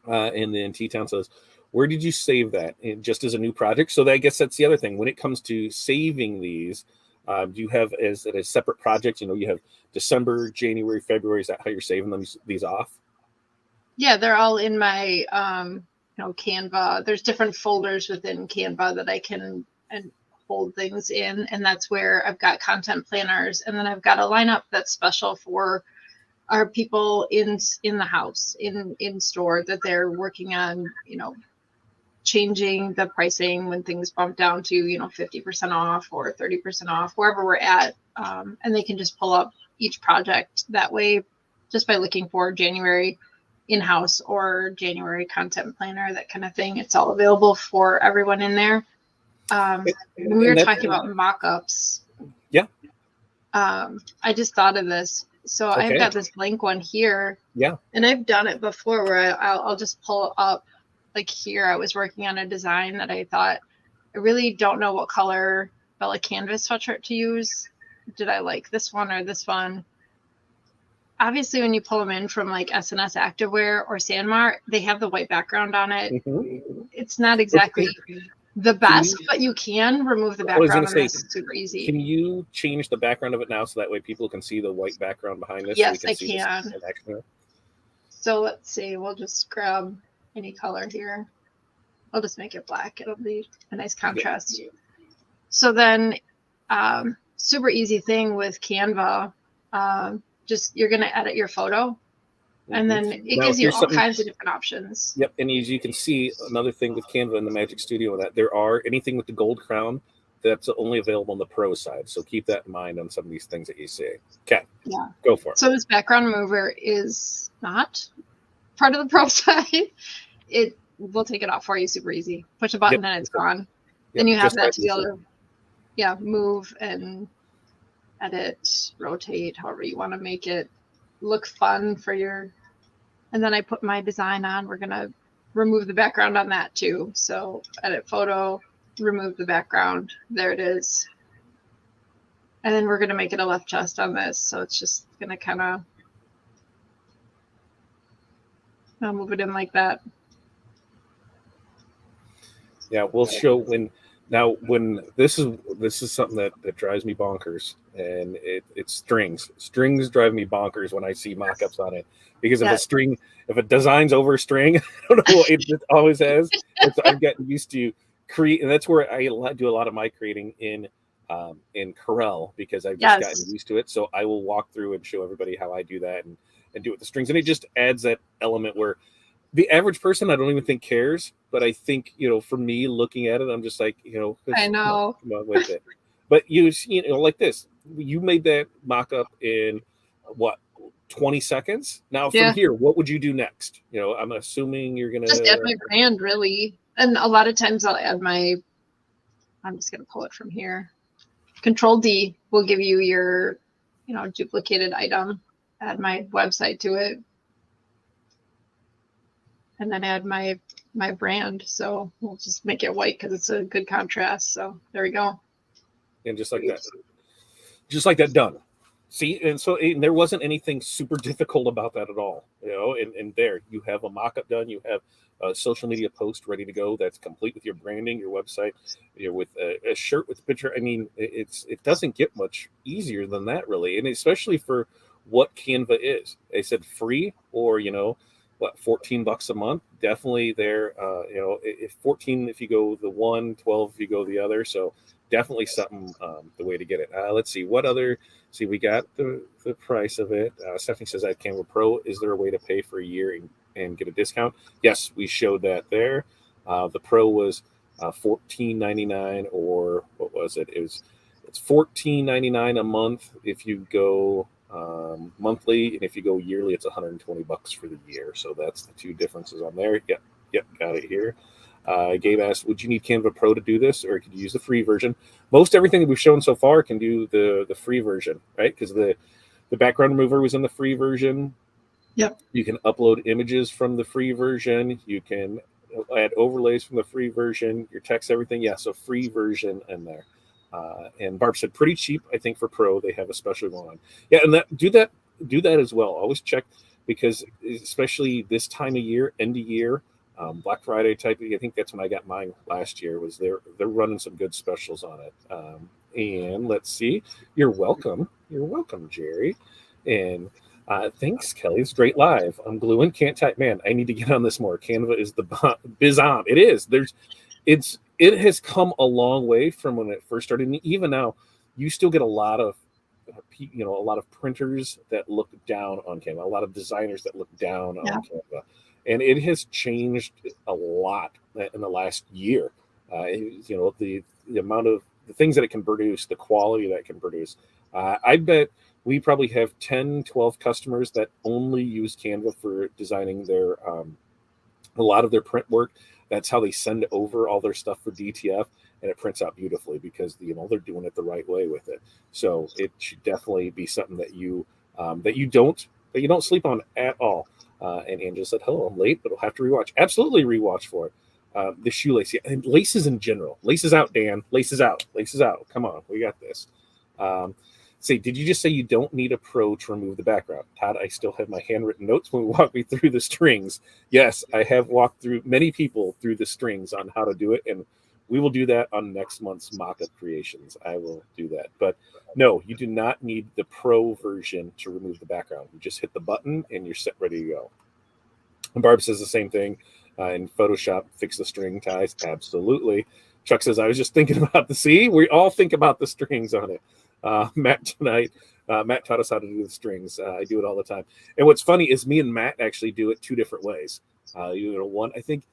And then T-Town says, where did you save that? Just as a new project? So I guess that's the other thing. When it comes to saving these, do you have as a separate project? You have December, January, February. Is that how you're saving these off? Yeah, they're all in my Canva. There's different folders within Canva that I can hold things in, and that's where I've got content planners, and then I've got a lineup that's special for our people in the house, in store, that they're working on, changing the pricing when things bump down to 50% off or 30% off, wherever we're at, and they can just pull up each project that way just by looking for January in-house or January content planner, that kind of thing. It's all available for everyone in there. When we were talking about mock-ups, yeah, I just thought of this. So okay. I've got this blank one here. Yeah. And I've done it before where I'll just pull up, like here, I was working on a design that I thought, I really don't know what color Bella Canvas sweatshirt to use. Did I like this one or this one? Obviously, when you pull them in from like SNS Activewear or Sanmar, they have the white background on it. Mm-hmm. It's not exactly the best, but you can remove the background, and it's super easy. Can you change the background of it now so that way people can see the white background behind this? Yes, so I can. So let's see. We'll just grab any color here. I'll just make it black. It'll be a nice contrast. Yeah. So then, super easy thing with Canva. Just you're going to edit your photo. And then it gives you all kinds of different options. Yep. And as you can see, another thing with Canva in the Magic Studio, that there are anything with the gold crown that's only available on the pro side. So keep that in mind on some of these things that you see. Okay. Yeah. Go for it. So this background remover is not part of the pro side. It will take it off for you super easy. Push a button and it's gone. Then you have that to be able to move and edit, rotate, however you want to make it look fun for your. And then I put my design on. We're going to remove the background on that too. So edit photo, remove the background. There it is. And then we're going to make it a left chest on this. So it's just going to kind of, I'll move it in like that. Yeah, we'll show when Now, when this is something that drives me bonkers, and it's strings. Strings drive me bonkers when I see mock-ups on it, because Yeah. if a design's over a string, I don't know, it always has. It's I've gotten used to create, and that's where do a lot of my creating in Corel, because I've just gotten Yes. used to it. So I will walk through and show everybody how I do that, and do it with the strings, and it just adds that element where the average person I don't even think cares, but I think, for me looking at it, I'm just like, I just know. come on with it. But like this, you made that mock up in what, 20 seconds. Now from Yeah. here, what would you do next? I'm assuming you're Just add gonna. my brand, really. And a lot of times I'll add I'm just going to pull it from here. Control D will give you your, duplicated item. Add my website to it, and then add my brand. So we'll just make it white because it's a good contrast. So there we go. And just like that, done. See, and there wasn't anything super difficult about that at all. And there you have a mock-up done. You have a social media post ready to go that's complete with your branding, your website, with a shirt with a picture. I mean, it doesn't get much easier than that, really, and especially for what Canva is. They said free, or what, $14 a month. Definitely there. If 14 if you go the one, 12 if you go the other. So definitely something, the way to get it. Let's see what other. See, we got the price of it. Stephanie says I have Canva Pro. Is there a way to pay for a year and get a discount? Yes, we showed that there. The Pro was $14.99, or what was it? It's $14.99 a month if you go monthly, and if you go yearly, it's $120 for the year. So that's the two differences on there. Yep, got it here. Gabe asked, would you need Canva Pro to do this, or could you use the free version? Most everything that we've shown so far can do the free version, right? Because the background remover was in the free version. Yep. You can upload images from the free version. You can add overlays from the free version, your text, everything. Yeah, so free version in there. And Barb said pretty cheap, I think, for Pro. They have a special one on. Yeah, and do that as well. Always check, because especially this time of year, end of year, Black Friday type. I think that's when I got mine last year. Was they're running some good specials on it. And let's see. You're welcome. You're welcome, Jerry. And thanks, Kelly. It's great live. I'm gluing. Can't type. Man, I need to get on this more. Canva is the bizom. It is. It has come a long way from when it first started. And even now, you still get a lot of printers that look down on Canva, a lot of designers that look down on Canva, and it has changed a lot in the last year. The amount of the things that it can produce, the quality that it can produce. I bet we probably have 10, 12 customers that only use Canva for designing a lot of their print work. That's how they send over all their stuff for DTF, and it prints out beautifully, because they're doing it the right way with it. So it should definitely be something that you don't sleep on at all. And Angela said, "Hello, I'm late, but I'll have to rewatch." Absolutely, rewatch for it. The shoelace, yeah, and laces in general. Laces out, Dan. Laces out. Laces out. Come on, we got this. Say, did you just say you don't need a pro to remove the background? Todd, I still have my handwritten notes when we walk me through the strings. Yes, I have walked through many people through the strings on how to do it, and we will do that on next month's mock-up creations. I will do that. But no, you do not need the pro version to remove the background. You just hit the button and you're set, ready to go. And Barb says the same thing. In Photoshop, fix the string ties. Absolutely. Chuck says, I was just thinking about the C. We all think about the strings on it. Matt taught us how to do the strings. I do it all the time. And what's funny is me and Matt actually do it two different ways. One I think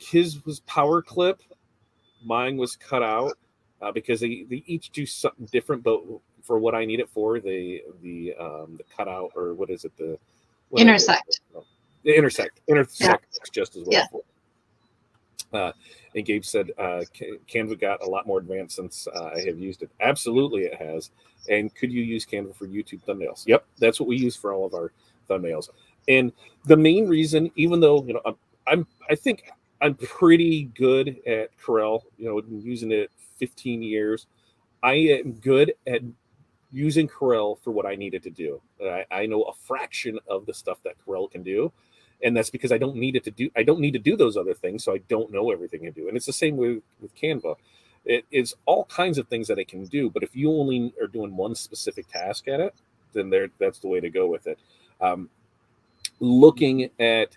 his was power clip. Mine was cut out, because they each do something different. But for what I need it for, the cutout, or what is it? Intersect. The intersect Yeah. just as well. Yeah. And Gabe said, Canva got a lot more advanced since I have used it. Absolutely, it has. And could you use Canva for YouTube thumbnails? Yep, that's what we use for all of our thumbnails. And the main reason, even though I think I'm pretty good at Corel, been using it 15 years. I am good at using Corel for what I needed to do. I know a fraction of the stuff that Corel can do. And that's because I don't need to do those other things, so I don't know everything to do. And it's the same with Canva. It is all kinds of things that it can do, but if you only are doing one specific task at it, then that's the way to go with it. Um, Looking at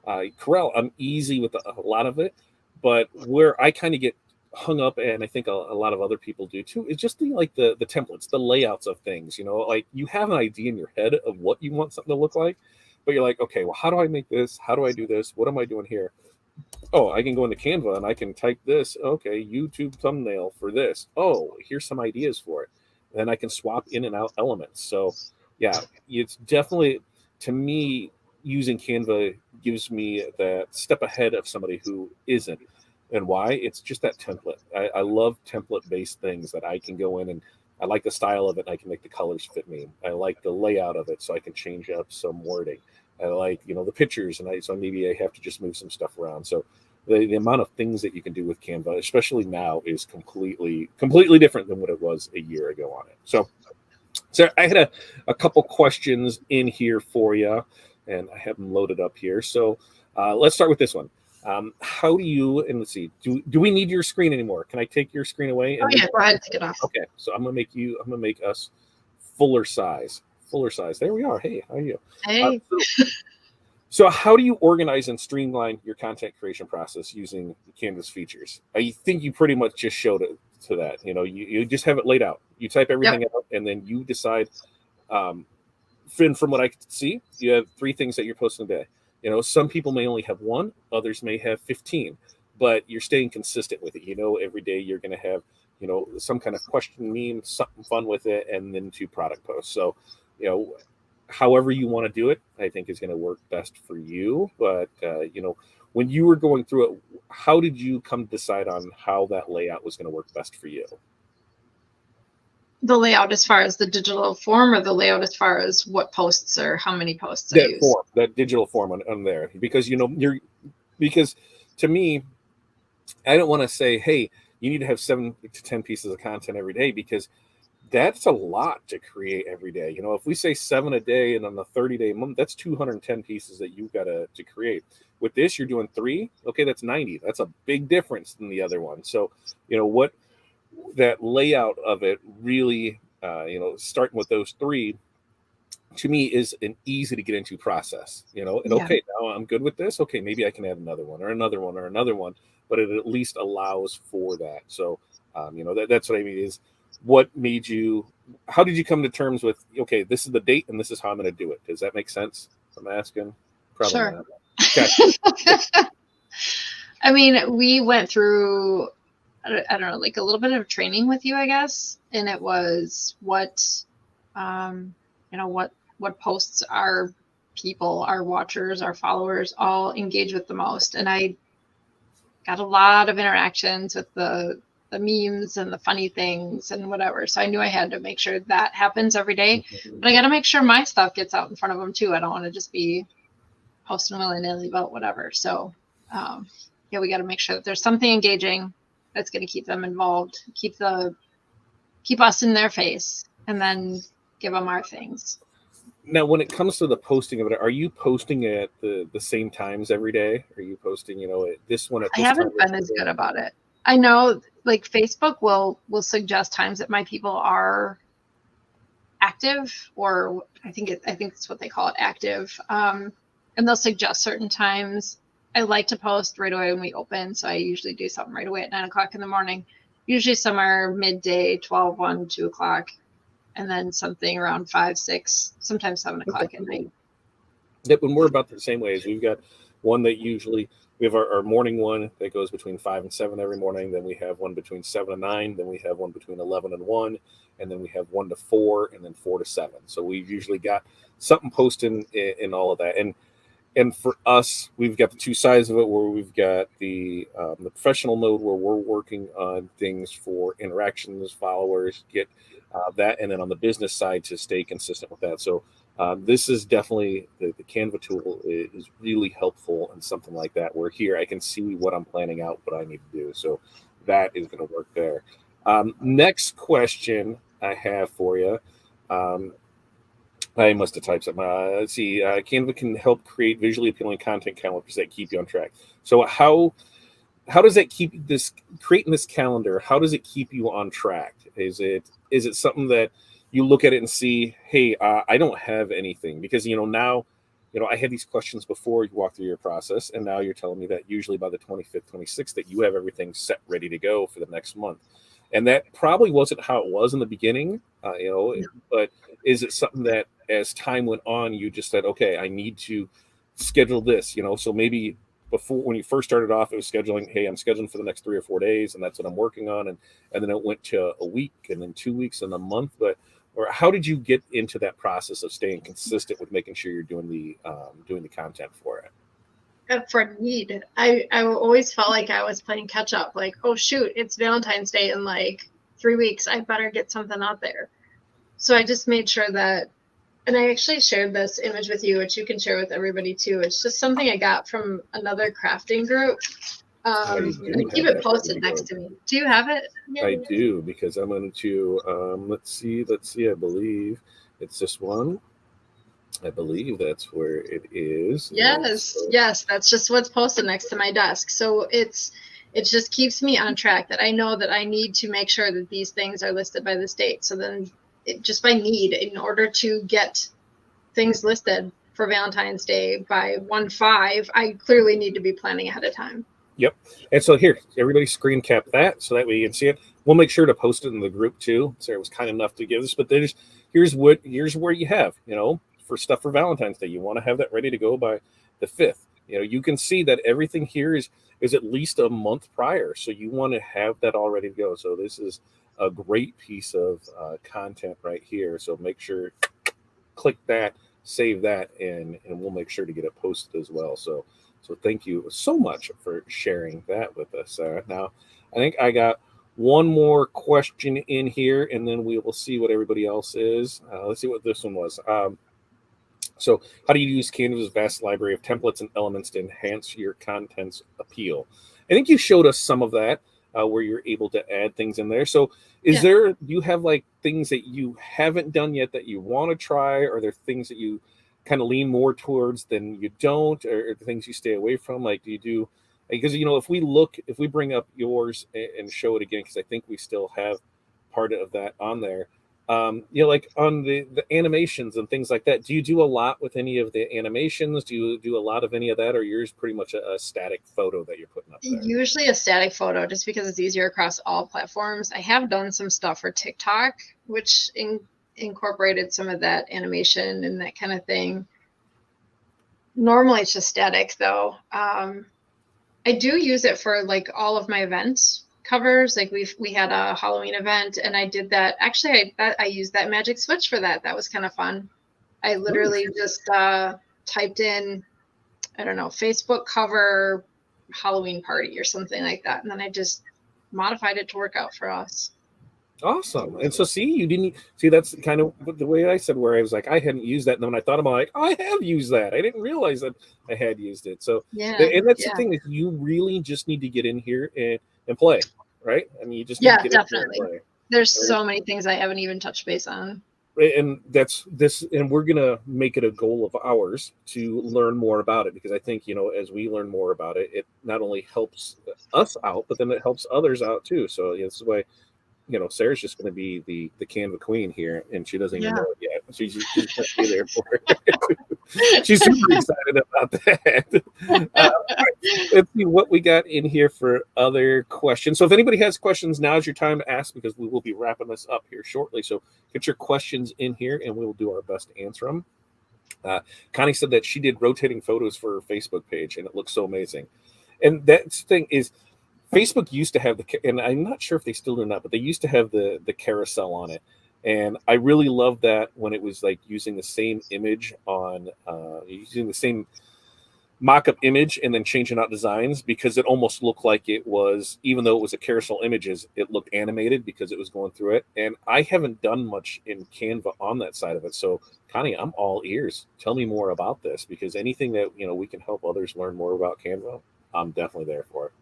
Corel, I'm easy with a lot of it, but where I kind of get hung up, and I think a lot of other people do too, is just the templates, the layouts of things. Like you have an idea in your head of what you want something to look like, but you're like, okay, well, how do I make this? How do I do this? What am I doing here? Oh, I can go into Canva and I can type this. Okay, YouTube thumbnail for this. Oh, here's some ideas for it. Then I can swap in and out elements. So, yeah, it's definitely, to me, using Canva gives me that step ahead of somebody who isn't. And why? It's just that template. I love template based things that I can go in, and I like the style of it. And I can make the colors fit me. I like the layout of it, so I can change up some wording. I like, the pictures, and so maybe I have to just move some stuff around. So the amount of things that you can do with Canva, especially now, is completely different than what it was a year ago on it. So I had a couple questions in here for you, and I have them loaded up here. So let's start with this one. How do you, and let's see, do we need your screen anymore? Can I take your screen away? And go ahead, take it off. Okay, so I'm gonna make us fuller size. There we are. Hey, how are you? Hey. So how do you organize and streamline your content creation process using Canva's features? I think you pretty much just showed it to that. You just have it laid out. You type everything out, and then you decide. Finn, from what I can see, you have 3 things that you're posting a day. Some people may only have 1, others may have 15, but you're staying consistent with it. Every day you're going to have, some kind of question meme, something fun with it, and then 2 product posts. So, however you want to do it, I think is going to work best for you. But, when you were going through it, how did you come to decide on how that layout was going to work best for you? The layout as far as the digital form, or the layout as far as what posts or how many posts I use? That digital form on there. Because, because to me, I don't want to say, hey, you need to have 7 to 10 pieces of content every day, because that's a lot to create every day. If we say 7 a day, and on the 30-day month, that's 210 pieces that you've got to create. With this, you're doing 3. Okay, that's 90. That's a big difference than the other one. So, what that layout of it really, starting with those 3, to me is an easy to get into process. Okay, now I'm good with this. Okay, maybe I can add another one or another one or another one, but it at least allows for that. So, that's what I mean is, what made you, how did you come to terms with, okay, this is the date and this is how I'm going to do it? Does that make sense? I'm asking. Probably sure. Not. Okay. I mean, we went through, I don't know, like a little bit of training with you, I guess. And it was what posts our people, our watchers, our followers all engage with the most. And I got a lot of interactions with the memes and the funny things and whatever. So I knew I had to make sure that happens every day. But I got to make sure my stuff gets out in front of them too. I don't want to just be posting willy-nilly about whatever. So we got to make sure that there's something engaging that's going to keep them involved, keep us in their face, and then give them our things. Now, when it comes to the posting of it, are you posting at the same times every day? Are you posting, this one at this time? I haven't been as good about it. I know, like, Facebook will suggest times that my people are active, or I think it's what they call it, active. And they'll suggest certain times. I like to post right away when we open, so I usually do something right away at 9 o'clock in the morning. Usually somewhere midday, 12, 1, 2 o'clock, and then something around 5, 6, sometimes 7 o'clock at night. Yep, and we're about the same way. As we've got one that usually, we have our morning one that goes between 5 and 7 every morning. Then we have one between 7 and 9. Then we have one between 11 and 1. And then we have 1 to 4, and then 4 to 7. So we've usually got something posting in all of that. And for us, we've got the 2 sides of it, where we've got the professional mode, where we're working on things for interactions, followers, get that, and then on the business side to stay consistent with that. So this is definitely, the Canva tool is really helpful in something like that, where here I can see what I'm planning out, what I need to do. So that is going to work there. Next question I have for you. I must have typed something. Let's see. Canva can help create visually appealing content calendars that keep you on track. So how does that keep this creating this calendar? How does it keep you on track? Is it something that you look at it and see, hey, I don't have anything because now, I had these questions before you walk through your process, and now you're telling me that usually by the 25th, 26th, that you have everything set ready to go for the next month, and that probably wasn't how it was in the beginning, but is it something that as time went on, you just said, okay, I need to schedule this, so maybe before when you first started off, it was scheduling, hey, I'm scheduling for the next 3 or 4 days, and that's what I'm working on, and then it went to a week, and then 2 weeks, and a month. But or how did you get into that process of staying consistent with making sure you're doing the content for it? For need, I always felt like I was playing catch up. Like, oh shoot, it's Valentine's Day in like 3 weeks. I better get something out there. So I just made sure that, and I actually shared this image with you, which you can share with everybody too. It's just something I got from another crafting group. I I do keep have it that ready posted to next go. to me. Do you have it? Yeah. I do because I'm going to let's see. I believe it's this one. I believe that's where it is. And Yes, so, yes, that's just what's posted next to my desk. So it just keeps me on track that I know that I need to make sure that these things are listed by this date. So then just by need, in order to get things listed for Valentine's Day by 1/5, I clearly need to be planning ahead of time. yep. And so here, everybody screen cap that so that way you can see it. We'll make sure to post it in the group too. Sarah was kind enough to give this, but here's where you have, for stuff for Valentine's Day. You want to have that ready to go by the 5th. You can see that everything here is at least a month prior. So you want to have that all ready to go. So this is a great piece of content right here. So make sure click that, save that, and we'll make sure to get it posted as well. So thank you so much for sharing that with us. Now, I think I got one more question in here, and then we will see what everybody else is. Let's see what this one was. So, how do you use Canva's vast library of templates and elements to enhance your content's appeal? I think you showed us some of that where you're able to add things in there. So, Yeah. do you have like things that you haven't done yet that you want to try? Are there things that you kind of lean more towards than you don't, or the things you stay away from? Like, do you do? Because if we bring up yours and show it again, because I think we still have part of that on there, like on the animations and things like that, do you do a lot with any of the animations? Do you do a lot of any of that, or yours pretty much a static photo that you're putting up there? Usually a static photo, just because it's easier across all platforms. I have done some stuff for TikTok, which incorporated some of that animation and that kind of thing. Normally it's just static though. I do use it for like all of my events covers. Like we had a Halloween event, and I did that. Actually, I used that magic switch for that. That was kind of fun. I literally just typed in, I don't know, Facebook cover Halloween party or something like that, and then I just modified it to work out for us. Awesome. And so, see, you didn't see that's kind of the way I said, where I was like, I hadn't used that. And then when I thought about it, like, I have used that. I didn't realize that I had used it. So, Yeah, and that's the yeah, thing is you really just need to get in here and play, right? I mean, you just need to yeah, get in here and definitely. play. There's Right? so many things I haven't even touched base on. And that's this, and we're gonna make it a goal of ours to learn more about it, because I think as we learn more about it, it not only helps us out, but then it helps others out too. So this is why Sarah's just going to be the Canva queen here, and she doesn't even Yeah. know it yet. She's going to be there for it. She's super excited about that. Let's see what we got in here for other questions. So if anybody has questions, now's your time to ask, because we will be wrapping this up here shortly. So get your questions in here, and we will do our best to answer them. Connie said that she did rotating photos for her Facebook page, and it looks so amazing. And that thing is, Facebook used to have and I'm not sure if they still do or not, but they used to have the carousel on it, and I really loved that when it was like using the same image on using the same mock-up image and then changing out designs, because it almost looked like it was, even though it was a carousel images, it looked animated because it was going through it. And I haven't done much in Canva on that side of it. So Connie, I'm all ears. Tell me more about this, because anything that we can help others learn more about Canva, I'm definitely there for it.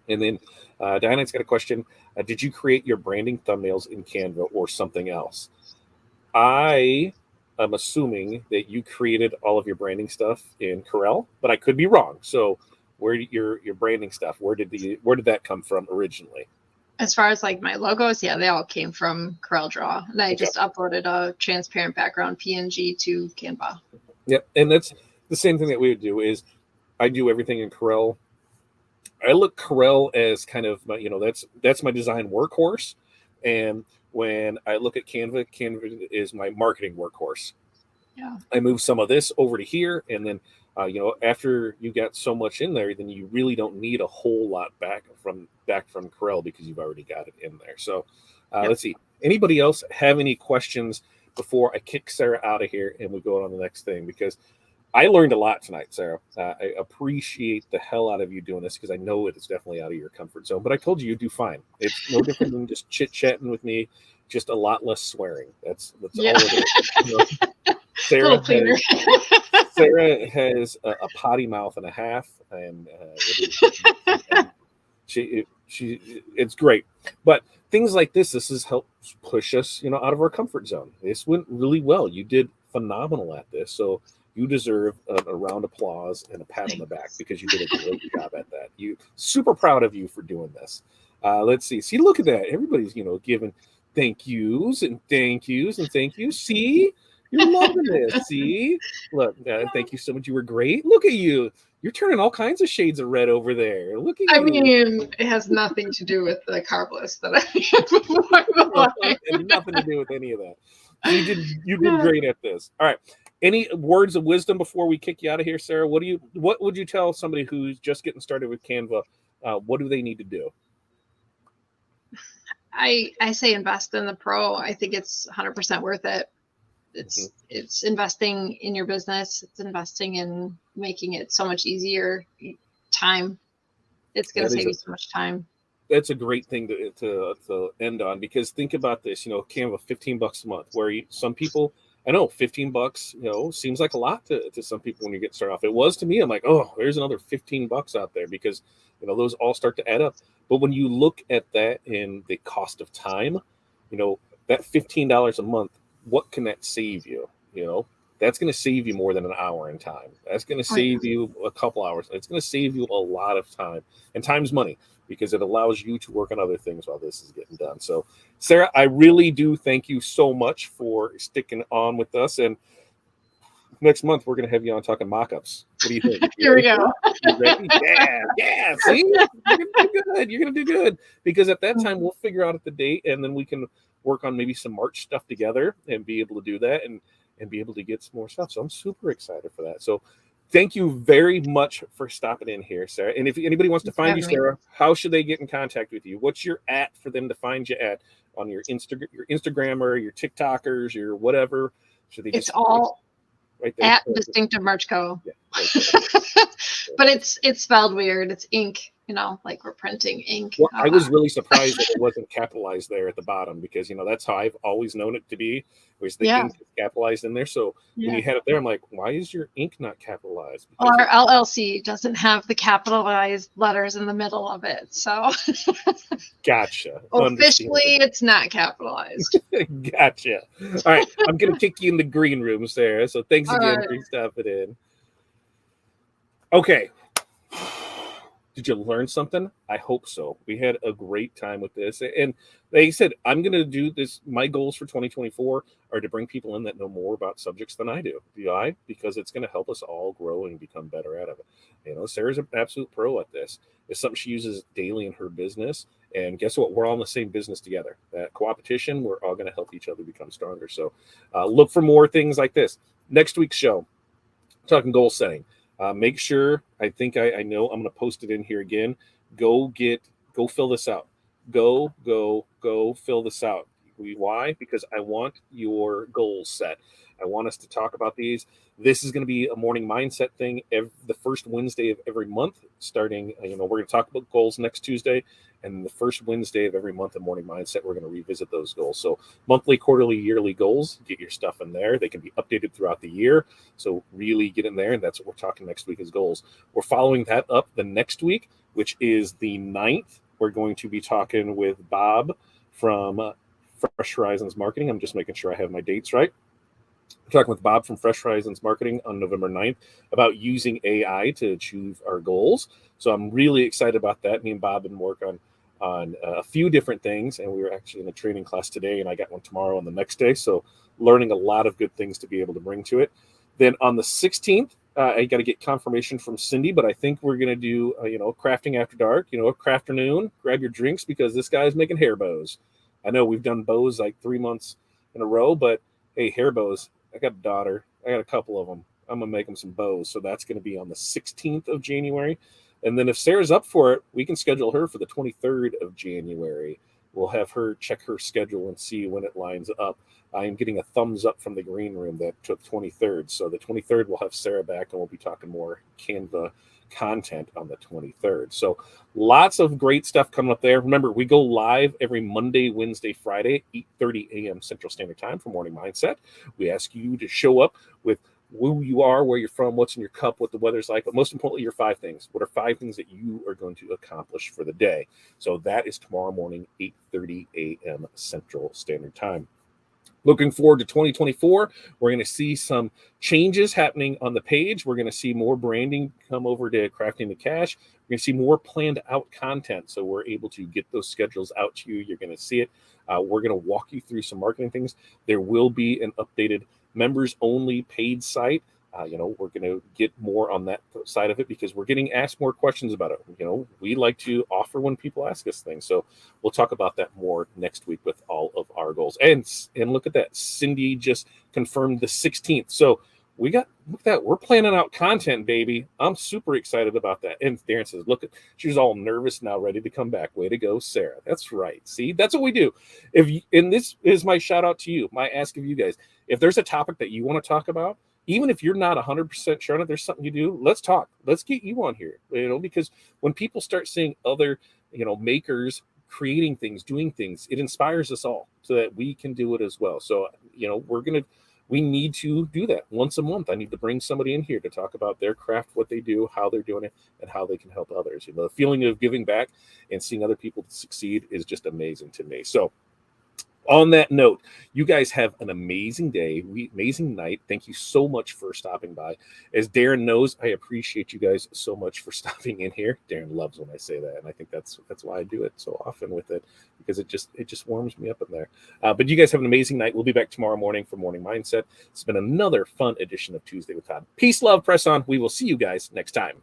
And then Diana's got a question. Did you create your branding thumbnails in Canva or something else? I I'm assuming that you created all of your branding stuff in Corel, but I could be wrong. So where your branding stuff, where did that come from originally? As far as like my logos, yeah, they all came from CorelDRAW. And I Okay. just uploaded a transparent background PNG to Canva. Yep. And that's the same thing that we would do is I do everything in Corel. I look Corel as kind of my, that's my design workhorse. And when I look at Canva, Canva is my marketing workhorse. Yeah. I move some of this over to here, and then after you got so much in there, then you really don't need a whole lot back from Corel because you've already got it in there. So Yep. let's see. Anybody else have any questions before I kick Sarah out of here and we go on to the next thing? Because I learned a lot tonight, Sarah. I appreciate the hell out of you doing this because I know it is definitely out of your comfort zone. But I told you you'd do fine. It's no different than just chit chatting with me, just a lot less swearing. That's all it is. Sarah has a potty mouth and a half, and it's great. But things like this has helped push us, out of our comfort zone. This went really well. You did phenomenal at this, so you deserve a round of applause and a pat on the back because you did a great job at that. You super proud of you for doing this. Let's see. See, look at that. Everybody's giving thank yous and thank yous and thank yous. See. You're loving this. See? Look, thank you so much. You were great. Look at you. You're turning all kinds of shades of red over there. Look at you. I mean, it has nothing to do with the carb list that I had before. And nothing to do with any of that. You did great at this. All right. Any words of wisdom before we kick you out of here, Sarah? What would you tell somebody who's just getting started with Canva? What do they need to do? I say invest in the pro. I think it's 100% worth it. It's investing in your business. It's investing in making it so much easier. Time. It's going to save you so much time. That's a great thing to end on because think about this. Canva, $15 a month. Where some people, I know, $15, seems like a lot to some people when you get started off. It was to me. I'm like, oh, there's another $15 out there because those all start to add up. But when you look at that in the cost of time, that $15 a month. What can that save you? That's going to save you more than an hour in time. That's going to save you a couple hours. It's going to save you a lot of time, and time's money because it allows you to work on other things while this is getting done. So, Sarah, I really do thank you so much for sticking on with us. And next month, we're going to have you on talking mock-ups. What do you think? Here we go. You ready? Yeah. See, you're going to do good. You're going to do good because at that time, we'll figure out the date, and then we can work on maybe some March stuff together and be able to do that and be able to get some more stuff. So I'm super excited for that. So thank you very much for stopping in here, Sarah. And if anybody wants to find you, Sarah, how should they get in contact with you? What's your @ for them to find you at on your Instagrammer, your TikTokers, your whatever? Should they just all right there at Distinctive Merch Co. Yeah, right. But it's spelled weird. It's ink. Like we're printing ink. Well, I was really surprised that it wasn't capitalized there at the bottom because, that's how I've always known it to be, was the ink is capitalized in there. So when you had it there, I'm like, why is your ink not capitalized? Because our LLC doesn't have the capitalized letters in the middle of it. So gotcha. Officially, it's not capitalized. Gotcha. All right. I'm going to kick you in the green room, Sarah. So thanks again for stopping in. Okay. Did you learn something? I hope so. We had a great time with this. And they said, I'm going to do this. My goals for 2024 are to bring people in that know more about subjects than I do. Why? Because it's going to help us all grow and become better at it. Sarah's an absolute pro at this. It's something she uses daily in her business. And guess what? We're all in the same business together. That co-opetition, we're all going to help each other become stronger. So look for more things like this. Next week's show, talking goal setting. Make sure, I think I know I'm going to post it in here again. Go fill this out. Go fill this out. Why? Because I want your goals set. I want us to talk about these. This is going to be a morning mindset thing the first Wednesday of every month starting. We're going to talk about goals next Tuesday. And the first Wednesday of every month in Morning Mindset, we're going to revisit those goals. So monthly, quarterly, yearly goals, get your stuff in there. They can be updated throughout the year. So really get in there. And that's what we're talking next week is goals. We're following that up the next week, which is the 9th. We're going to be talking with Bob from Fresh Horizons Marketing. I'm just making sure I have my dates right. talking with Bob from Fresh Horizons Marketing on November 9th about using AI to achieve our goals. So I'm really excited about that. Me and Bob been working on a few different things, and we were actually in a training class today, and I got one tomorrow and the next day. So learning a lot of good things to be able to bring to it. Then on the 16th, I got to get confirmation from Cindy, but I think we're going to do, crafting after dark, a crafternoon. Grab your drinks because this guy's making hair bows. I know we've done bows like 3 months in a row, but hey, hair bows. I got a daughter. I got a couple of them. I'm going to make them some bows. So that's going to be on the 16th of January. And then if Sarah's up for it, we can schedule her for the 23rd of January. We'll have her check her schedule and see when it lines up. I am getting a thumbs up from the green room that took 23rd. So the 23rd, we'll have Sarah back and we'll be talking more Canva content on the 23rd. So lots of great stuff coming up there. Remember, we go live every Monday, Wednesday, Friday, 8:30 a.m. Central Standard Time for Morning Mindset. We ask you to show up with who you are, where you're from, what's in your cup, what the weather's like, but most importantly, your 5 things. What are 5 things that you are going to accomplish for the day? So that is tomorrow morning, 8:30 a.m. Central Standard Time. Looking forward to 2024. We're going to see some changes happening on the page. We're going to see more branding come over to Crafting the Cash. We're going to see more planned out content. So we're able to get those schedules out to you. You're going to see it. We're going to walk you through some marketing things. There will be an updated members only paid site. We're going to get more on that side of it because we're getting asked more questions about it. We like to offer when people ask us things. So we'll talk about that more next week with all of our goals. And look at that. Cindy just confirmed the 16th. So look at that. We're planning out content, baby. I'm super excited about that. And Darren says, look, she's all nervous now, ready to come back. Way to go, Sarah. That's right. See, that's what we do. And this is my shout out to you, my ask of you guys. If there's a topic that you want to talk about, even if you're not 100% sure on it, there's something you do, let's talk. Let's get you on here, because when people start seeing other, makers creating things, doing things, it inspires us all so that we can do it as well. So, we need to do that once a month. I need to bring somebody in here to talk about their craft, what they do, how they're doing it, and how they can help others. The feeling of giving back and seeing other people succeed is just amazing to me. So, on that note, you guys have an amazing day, amazing night. Thank you so much for stopping by. As Darren knows, I appreciate you guys so much for stopping in here. Darren loves when I say that, and I think that's why I do it so often with it, because it just warms me up in there. But you guys have an amazing night. We'll be back tomorrow morning for Morning Mindset. It's been another fun edition of Tuesday with Todd. Peace, love, press on. We will see you guys next time.